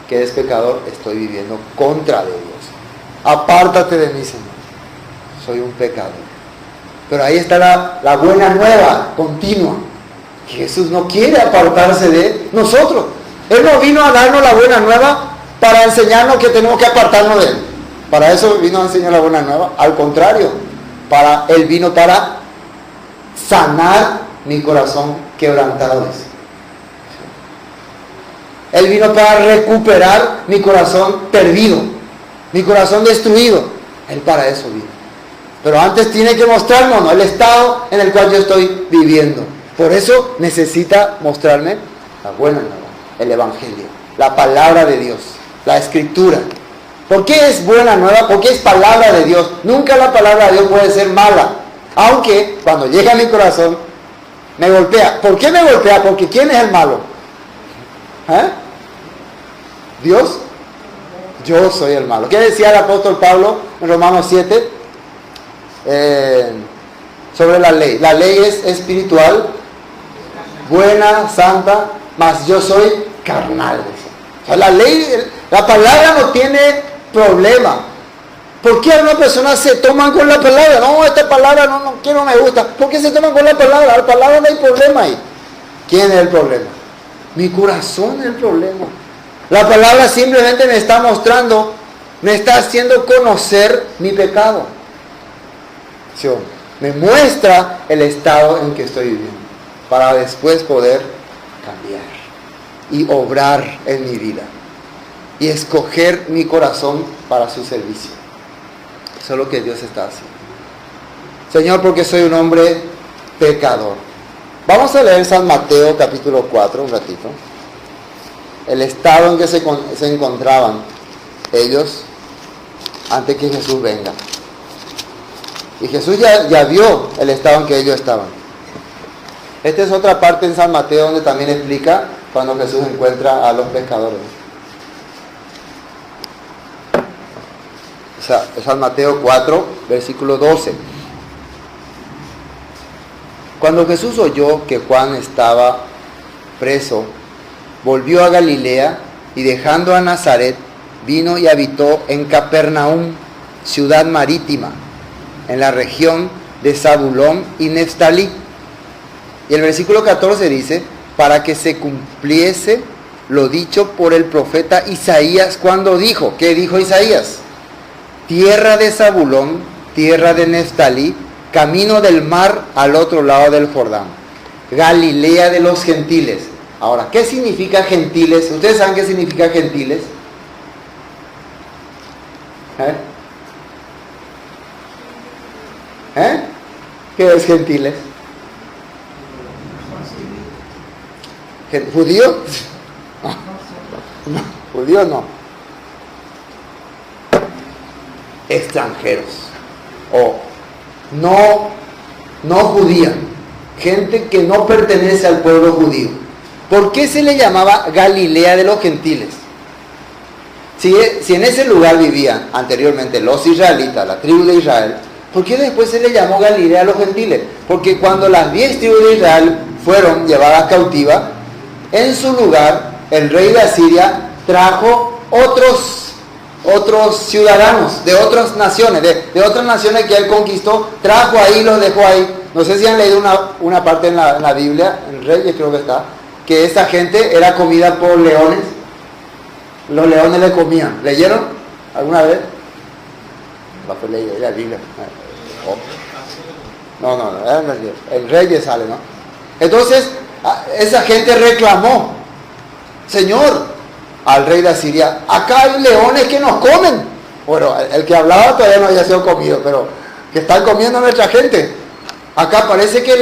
Speaker 1: ¿Qué es pecador? Estoy viviendo contra de Dios. Apártate de mí, Señor. Soy un pecador. Pero ahí está la buena nueva, continua. Jesús no quiere apartarse de nosotros. Él no vino a darnos la buena nueva para enseñarnos que tenemos que apartarnos de Él. Para eso vino a enseñar la buena nueva. Al contrario, Él vino para sanar mi corazón quebrantado. Él vino para recuperar mi corazón perdido, mi corazón destruido. Él para eso vino. Pero antes tiene que mostrarnos, ¿no?, el estado en el cual yo estoy viviendo. Por eso necesita mostrarme la buena nueva, el Evangelio, la palabra de Dios, la Escritura. ¿Por qué es buena nueva? Porque es palabra de Dios. Nunca la palabra de Dios puede ser mala. Aunque cuando llega a mi corazón, me golpea. ¿Por qué me golpea? Porque ¿quién es el malo? ¿Dios? Yo soy el malo. ¿Qué decía el apóstol Pablo en Romanos 7? Sobre la ley. La ley es espiritual, buena, santa, mas yo soy carnal. O sea, la ley, la palabra no tiene problema. ¿Por qué algunas personas se toman con la palabra? No, esta palabra no quiero, no me gusta. ¿Por qué se toman con la palabra? La palabra no hay problema ahí. ¿Quién es el problema? Mi corazón es el problema. La palabra simplemente me está mostrando, me está haciendo conocer mi pecado. ¿Sí? Me muestra el estado en que estoy viviendo, para después poder cambiar y obrar en mi vida y escoger mi corazón para su servicio. Eso es lo que Dios está haciendo. Señor, porque soy un hombre pecador. Vamos a leer San Mateo capítulo 4 un ratito. El estado en que se encontraban ellos antes que Jesús venga. Y Jesús ya vio el estado en que ellos estaban. Esta es otra parte en San Mateo donde también explica cuando Jesús encuentra a los pescadores. San Mateo 4, versículo 12. Cuando Jesús oyó que Juan estaba preso, volvió a Galilea y dejando a Nazaret, vino y habitó en Capernaum, ciudad marítima, en la región de Zabulón y Neftalí. Y el versículo 14 dice, para que se cumpliese lo dicho por el profeta Isaías cuando dijo, ¿qué dijo Isaías? Tierra de Zabulón, tierra de Neftalí, camino del mar al otro lado del Jordán, Galilea de los gentiles. Ahora, ¿qué significa gentiles? ¿Ustedes saben qué significa gentiles? ¿Qué es gentiles? ¿Judíos? No, judíos no. Extranjeros. O no judía. Gente que no pertenece al pueblo judío. ¿Por qué se le llamaba Galilea de los gentiles? Si en ese lugar vivían anteriormente los israelitas, la tribu de Israel, ¿por qué después se le llamó Galilea a los gentiles? Porque cuando las 10 tribus de Israel fueron llevadas cautivas, en su lugar el rey de Asiria trajo otros ciudadanos de otras naciones, de otras naciones que él conquistó, trajo ahí, los dejó ahí. No sé si han leído una parte en la Biblia, en Reyes creo que está, que esa gente era comida por leones. Los leones le comían. ¿Leyeron alguna vez? Va a leer la Biblia. No, en Reyes sale, ¿no? Entonces, esa gente reclamó, Señor, al rey de Asiria, acá hay leones que nos comen. Bueno, el que hablaba todavía no había sido comido, pero que están comiendo a nuestra gente. Acá parece que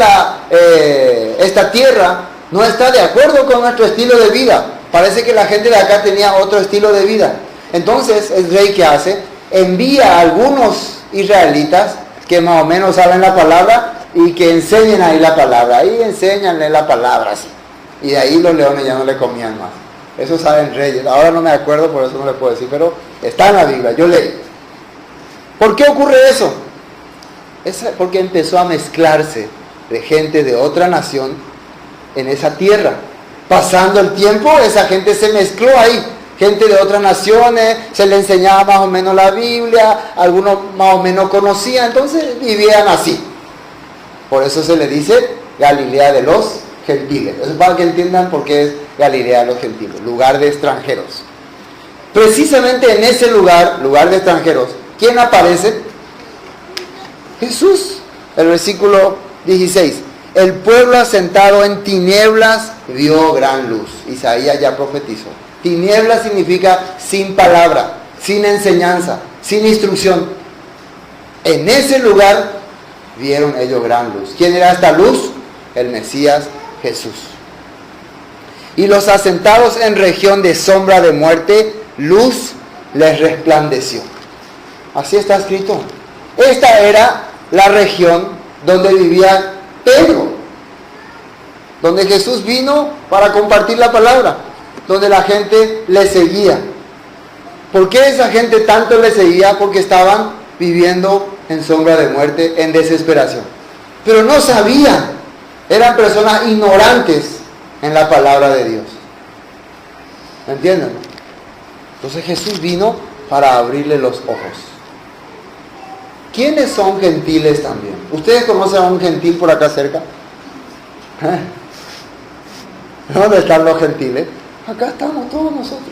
Speaker 1: esta tierra no está de acuerdo con nuestro estilo de vida. Parece que la gente de acá tenía otro estilo de vida. Entonces el rey, ¿qué hace? Envía a algunos israelitas que más o menos saben la palabra y que enseñen ahí la palabra. Ahí enséñanle la palabra, así. Y de ahí los leones ya no le comían más. Eso saben reyes. Ahora no me acuerdo, por eso no le puedo decir, pero está en la Biblia, yo leí. ¿Por qué ocurre eso? Es porque empezó a mezclarse de gente de otra nación en esa tierra. Pasando el tiempo, esa gente se mezcló ahí. Gente de otras naciones, se le enseñaba más o menos la Biblia, algunos más o menos conocían, entonces vivían así. Por eso se le dice Galilea de los gentiles. Eso es para que entiendan por qué es Galilea de los gentiles, lugar de extranjeros. Precisamente en ese lugar de extranjeros, ¿quién aparece? Jesús. El versículo 16. El pueblo asentado en tinieblas vio gran luz. Isaías ya profetizó. Tinieblas significa sin palabra, sin enseñanza, sin instrucción. En ese lugar vieron ellos gran luz. ¿Quién era esta luz? El Mesías Jesús. Y los asentados en región de sombra de muerte, luz les resplandeció. Así está escrito. Esta era la región donde vivía Pedro, donde Jesús vino para compartir la palabra, donde la gente le seguía. ¿Por qué esa gente tanto le seguía? Porque estaban viviendo en sombra de muerte, en desesperación. Pero no sabían, eran personas ignorantes en la palabra de Dios. ¿Me entienden? Entonces Jesús vino para abrirle los ojos. ¿Quiénes son gentiles también? ¿Ustedes conocen a un gentil por acá cerca? ¿Dónde están los gentiles? Acá estamos todos nosotros.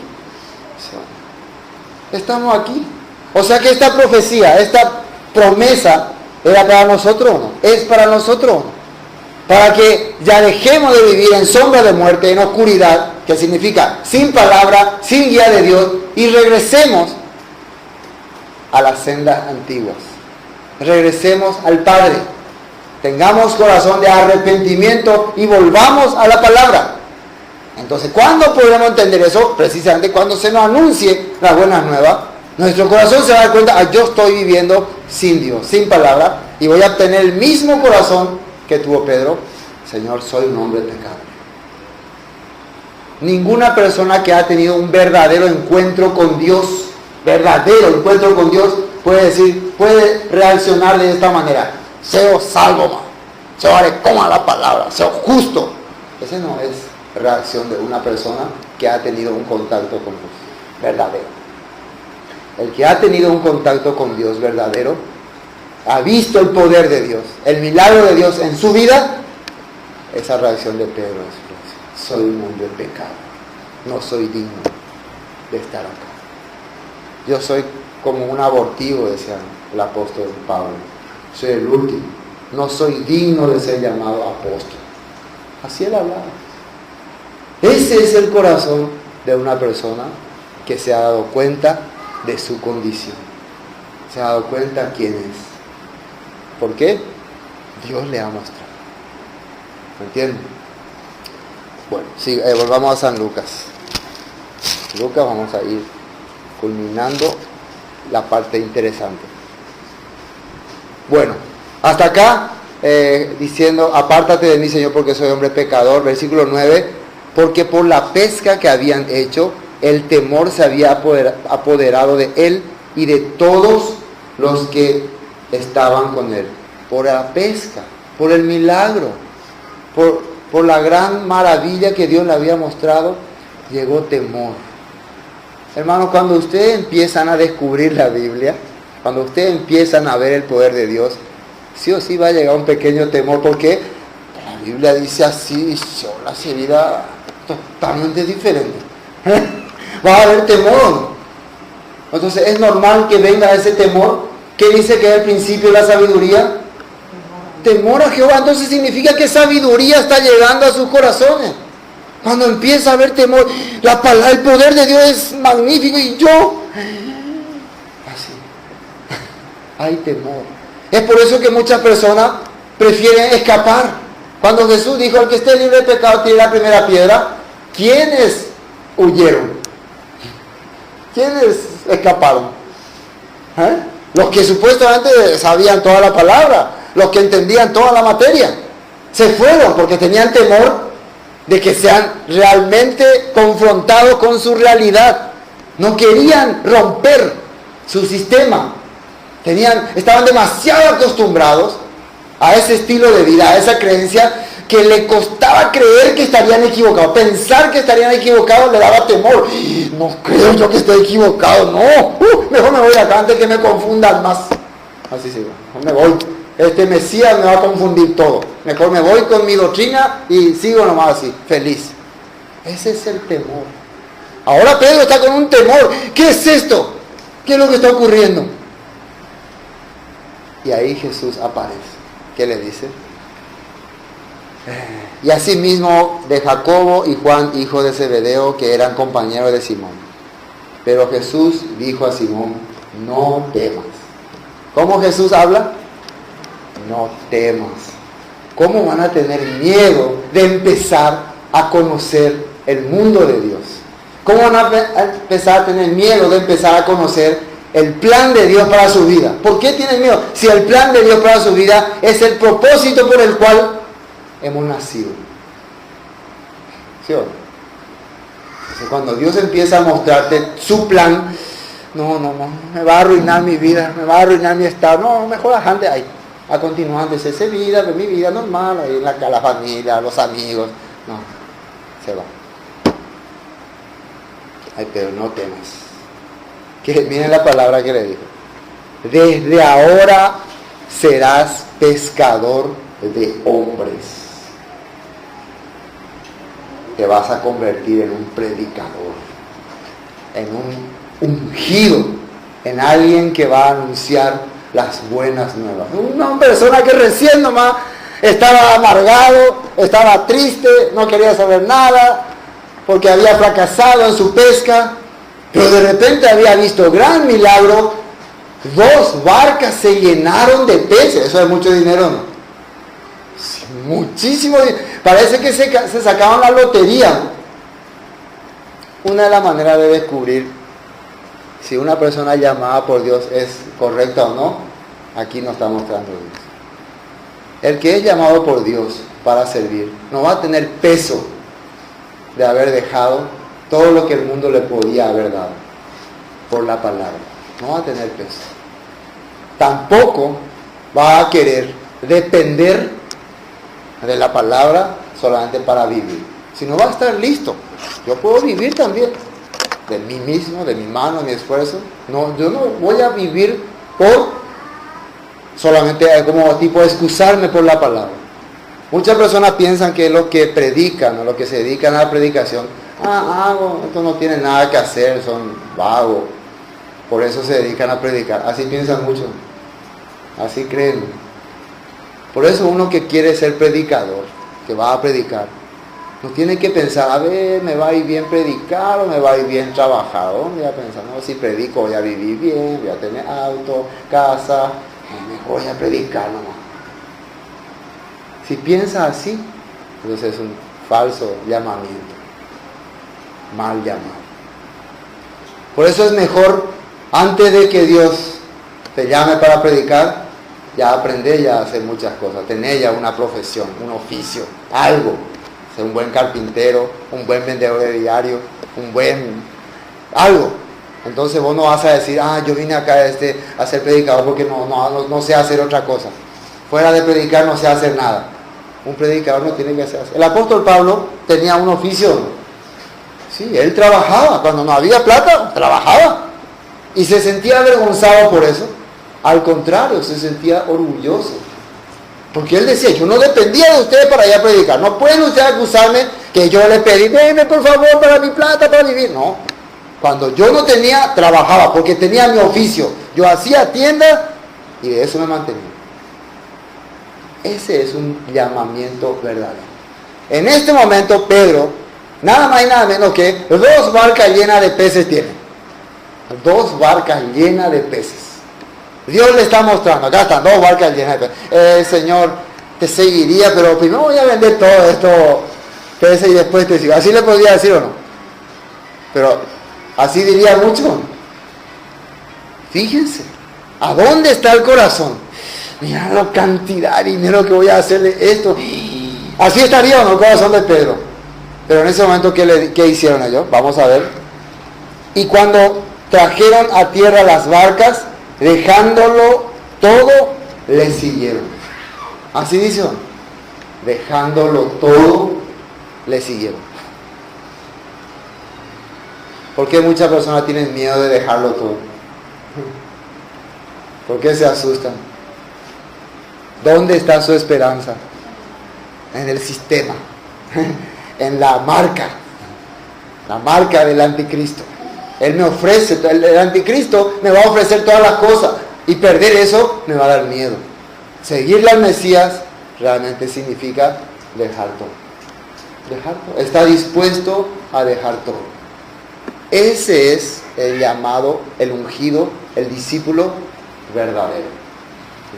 Speaker 1: Estamos aquí. O sea que esta profecía, esta promesa, ¿era para nosotros o no? ¿Es para nosotros o no? Para que ya dejemos de vivir en sombra de muerte, en oscuridad, que significa sin palabra, sin guía de Dios, y regresemos a las sendas antiguas. Regresemos al Padre. Tengamos corazón de arrepentimiento y volvamos a la palabra. Entonces, ¿cuándo podremos entender eso? Precisamente cuando se nos anuncie las buenas nuevas. Nuestro corazón se va a dar cuenta, yo estoy viviendo sin Dios, sin palabra, y voy a tener el mismo corazón que tuvo Pedro. Señor, soy un hombre pecador. Ninguna persona que ha tenido un verdadero encuentro con Dios, puede decir, puede reaccionar de esta manera: seo salvo, seo arecoma la palabra, seo justo. Ese no es reacción de una persona que ha tenido un contacto con Dios verdadero. El que ha tenido un contacto con Dios verdadero, ha visto el poder de Dios, el milagro de Dios en su vida. Esa reacción de Pedro es: soy un hombre pecado, no soy digno de estar acá. Yo soy como un abortivo, decía el apóstol Pablo. Soy el último, no soy digno de ser llamado apóstol. Así él hablaba. Ese es el corazón de una persona que se ha dado cuenta de su condición. Se ha dado cuenta quién es. ¿Por qué? Dios le ha mostrado. ¿Me entienden? Bueno, sí, volvamos a San Lucas. Lucas, vamos a ir culminando la parte interesante. Bueno, hasta acá diciendo: apártate de mí, Señor, porque soy hombre pecador. Versículo 9: porque por la pesca que habían hecho, el temor se había apoderado de él y de todos los que estaban con él. Por la pesca, por el milagro, por la gran maravilla que Dios le había mostrado, llegó temor. Hermanos, cuando ustedes empiezan a descubrir la Biblia, cuando ustedes empiezan a ver el poder de Dios, sí o sí va a llegar un pequeño temor, porque la Biblia dice así, y son las heridas totalmente diferentes. Va a haber temor. Entonces es normal que venga ese temor. ¿Qué dice que es el principio de la sabiduría? Temor a Jehová. Entonces significa que sabiduría está llegando a sus corazones. Cuando empieza a haber temor, la palabra, el poder de Dios es magnífico, y yo así hay temor. Es por eso que muchas personas prefieren escapar. Cuando Jesús dijo, el que esté libre de pecado tire la primera piedra, ¿quiénes huyeron? ¿Quiénes escaparon? Los que supuestamente sabían toda la palabra, los que entendían toda la materia, se fueron porque tenían temor de que sean realmente confrontados con su realidad. No querían romper su sistema. Estaban demasiado acostumbrados a ese estilo de vida, a esa creencia, que le costaba creer que estarían equivocados. Pensar que estarían equivocados le daba temor. No creo yo que esté equivocado, no. Mejor me voy de acá antes que me confundan más. Así sí, me voy. Este Mesías me va a confundir todo. Mejor me voy con mi doctrina y sigo nomás así, feliz. Ese es el temor. Ahora Pedro está con un temor. ¿Qué es esto? ¿Qué es lo que está ocurriendo? Y ahí Jesús aparece. ¿Qué le dice? Y asimismo de Jacobo y Juan, hijo de Zebedeo, que eran compañeros de Simón. Pero Jesús dijo a Simón, no temas. ¿Cómo Jesús habla? No temas. ¿Cómo van a tener miedo de empezar a conocer el mundo de Dios? ¿Cómo van a empezar a tener miedo de empezar a conocer el plan de Dios para su vida? ¿Por qué tienen miedo? Si el plan de Dios para su vida es el propósito por el cual hemos nacido. ¿Sí o no? Entonces, cuando Dios empieza a mostrarte su plan, no, me va a arruinar mi vida, me va a arruinar mi estado. No, mejor ajante ahí. A continuar, esa vida, mi vida normal, ahí la familia, los amigos. No, se va. Ay, pero no temas. Que miren la palabra que le dijo. Desde ahora serás pescador de hombres. Te vas a convertir en un predicador, en un ungido, en alguien que va a anunciar las buenas nuevas. Una persona que recién nomás estaba amargado, estaba triste, no quería saber nada, porque había fracasado en su pesca, pero de repente había visto gran milagro. 2 barcas se llenaron de peces. Eso es mucho dinero, ¿no? Sí, muchísimo dinero. Parece que se sacaban la lotería. Una de las maneras de descubrir si una persona llamada por Dios es correcta o no, aquí nos está mostrando Dios. El que es llamado por Dios para servir no va a tener peso de haber dejado todo lo que el mundo le podía haber dado por la palabra. No va a tener peso. Tampoco va a querer depender de la palabra solamente para vivir. Si no va a estar listo. Yo puedo vivir también de mí mismo, de mi mano, de mi esfuerzo. No, yo no voy a vivir por solamente como tipo excusarme por la palabra. Muchas personas piensan que los que predican o los que se dedican a la predicación, esto no tiene nada que hacer, son vagos, por eso se dedican a predicar. Así piensan muchos, así creen. Por eso uno que quiere ser predicador, que va a predicar, no tiene que pensar, a ver, me va a ir bien predicar o me va a ir bien trabajar. Voy a pensar, no, si predico voy a vivir bien, voy a tener auto, casa, mejor voy a predicar nomás. Si piensa así, entonces es un falso llamamiento, mal llamado. Por eso es mejor, antes de que Dios te llame para predicar, ya aprender ya a hacer muchas cosas, tener ya una profesión, un oficio, algo. Ser un buen carpintero, un buen vendedor de diario, un buen algo. Entonces vos no vas a decir, yo vine acá a ser predicador porque no sé hacer otra cosa. Fuera de predicar no sé hacer nada. Un predicador no tiene que hacer. El apóstol Pablo tenía un oficio. Sí, él trabajaba. Cuando no había plata, trabajaba. Y se sentía avergonzado por eso. Al contrario, se sentía orgulloso. Porque él decía, yo no dependía de ustedes para ir a predicar. No pueden ustedes acusarme que yo les pedí, denme por favor para mi plata, para vivir. No. Cuando yo no tenía, trabajaba, porque tenía mi oficio. Yo hacía tienda y de eso me mantenía. Ese es un llamamiento verdadero. En este momento, Pedro, nada más y nada menos que 2 barcas llenas de peces tiene. 2 barcas llenas de peces. Dios le está mostrando, acá están 2 barcas llenas de peces. Señor, te seguiría, pero primero voy a vender todo esto, y después te sigo. Así le podría decir o no. Pero así diría mucho. Fíjense, ¿a dónde está el corazón? Mira la cantidad de dinero que voy a hacerle esto. Así estaría o no el corazón de Pedro. Pero en ese momento, ¿qué hicieron ellos? Vamos a ver. Y cuando trajeron a tierra las barcas, dejándolo todo, le siguieron. Así dice, dejándolo todo, le siguieron. ¿Por qué muchas personas tienen miedo de dejarlo todo? ¿Por qué se asustan? ¿Dónde está su esperanza? En el sistema, en la marca del anticristo. Él me ofrece, el anticristo me va a ofrecer todas las cosas, y perder eso me va a dar miedo. Seguirle al Mesías realmente significa dejar todo. Dejar todo. Está dispuesto a dejar todo. Ese es el llamado, el ungido, el discípulo verdadero.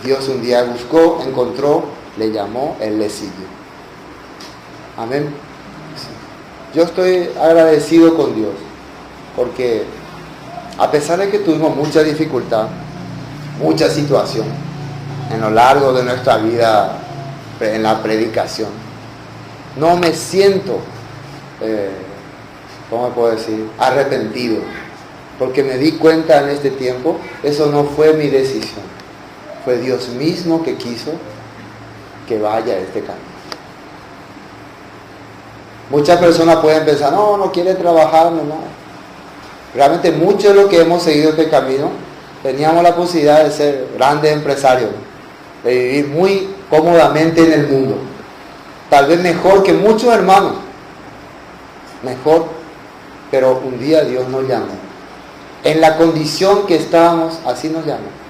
Speaker 1: Dios un día buscó, encontró, le llamó, Él le siguió. Amén. Yo estoy agradecido con Dios, porque a pesar de que tuvimos mucha dificultad, mucha situación en lo largo de nuestra vida en la predicación, no me siento, ¿cómo puedo decir?, arrepentido, porque me di cuenta en este tiempo, eso no fue mi decisión, fue Dios mismo que quiso que vaya a este camino. Muchas personas pueden pensar, no quiere trabajar, no. Realmente muchos de los que hemos seguido este camino, teníamos la posibilidad de ser grandes empresarios, de vivir muy cómodamente en el mundo, tal vez mejor que muchos hermanos, mejor, pero un día Dios nos llamó, en la condición que estábamos, así nos llamó.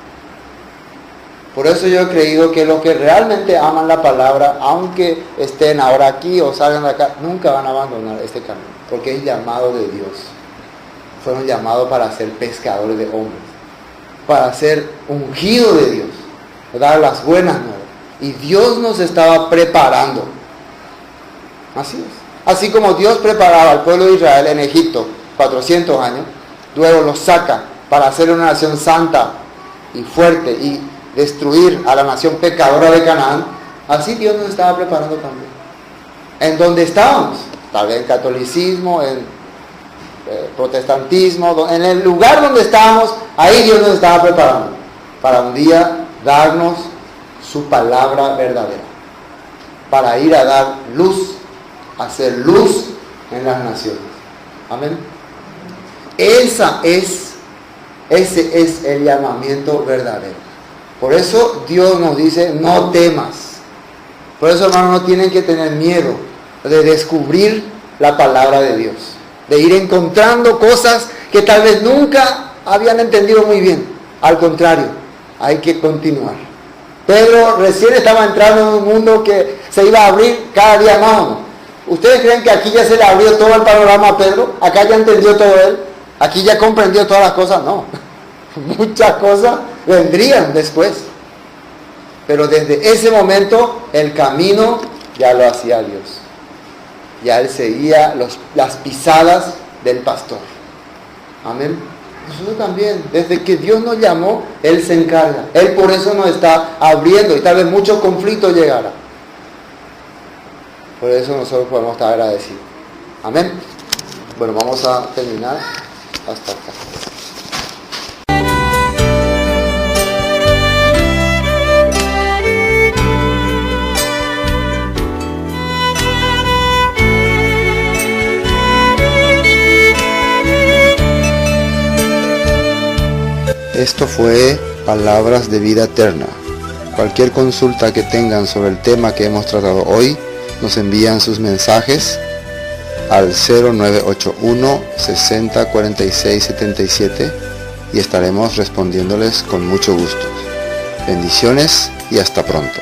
Speaker 1: Por eso yo he creído que los que realmente aman la palabra, aunque estén ahora aquí o salgan de acá, nunca van a abandonar este camino, porque es llamado de Dios. Fueron llamados para ser pescadores de hombres, para ser ungidos de Dios, dar las buenas nuevas. Y Dios nos estaba preparando. Así es. Así como Dios preparaba al pueblo de Israel en Egipto 400 años, luego los saca para hacer una nación santa y fuerte y destruir a la nación pecadora de Canaán, así Dios nos estaba preparando también. En donde estábamos, tal vez en catolicismo, en protestantismo, en el lugar donde estábamos, ahí Dios nos estaba preparando para un día darnos su palabra verdadera, para ir a dar luz, hacer luz en las naciones. Amén. Ese es el llamamiento verdadero. Por eso Dios nos dice, no temas. Por eso, hermanos, no tienen que tener miedo de descubrir la palabra de Dios, de ir encontrando cosas que tal vez nunca habían entendido muy bien. Al contrario, hay que continuar. Pedro recién estaba entrando en un mundo que se iba a abrir cada día más, ¿o no? ¿Ustedes creen que aquí ya se le abrió todo el panorama a Pedro? ¿Acá ya entendió todo él? ¿Aquí ya comprendió todas las cosas? No. Muchas cosas vendrían después. Pero desde ese momento el camino ya lo hacía Dios. Ya él seguía las pisadas del pastor. Amén. Nosotros también, desde que Dios nos llamó, Él se encarga. Él por eso nos está abriendo y tal vez muchos conflictos llegarán. Por eso nosotros podemos estar agradecidos. Amén. Bueno, vamos a terminar hasta acá. Esto fue Palabras de Vida Eterna. Cualquier consulta que tengan sobre el tema que hemos tratado hoy, nos envían sus mensajes al 0981 60 46 77 y estaremos respondiéndoles con mucho gusto. Bendiciones y hasta pronto.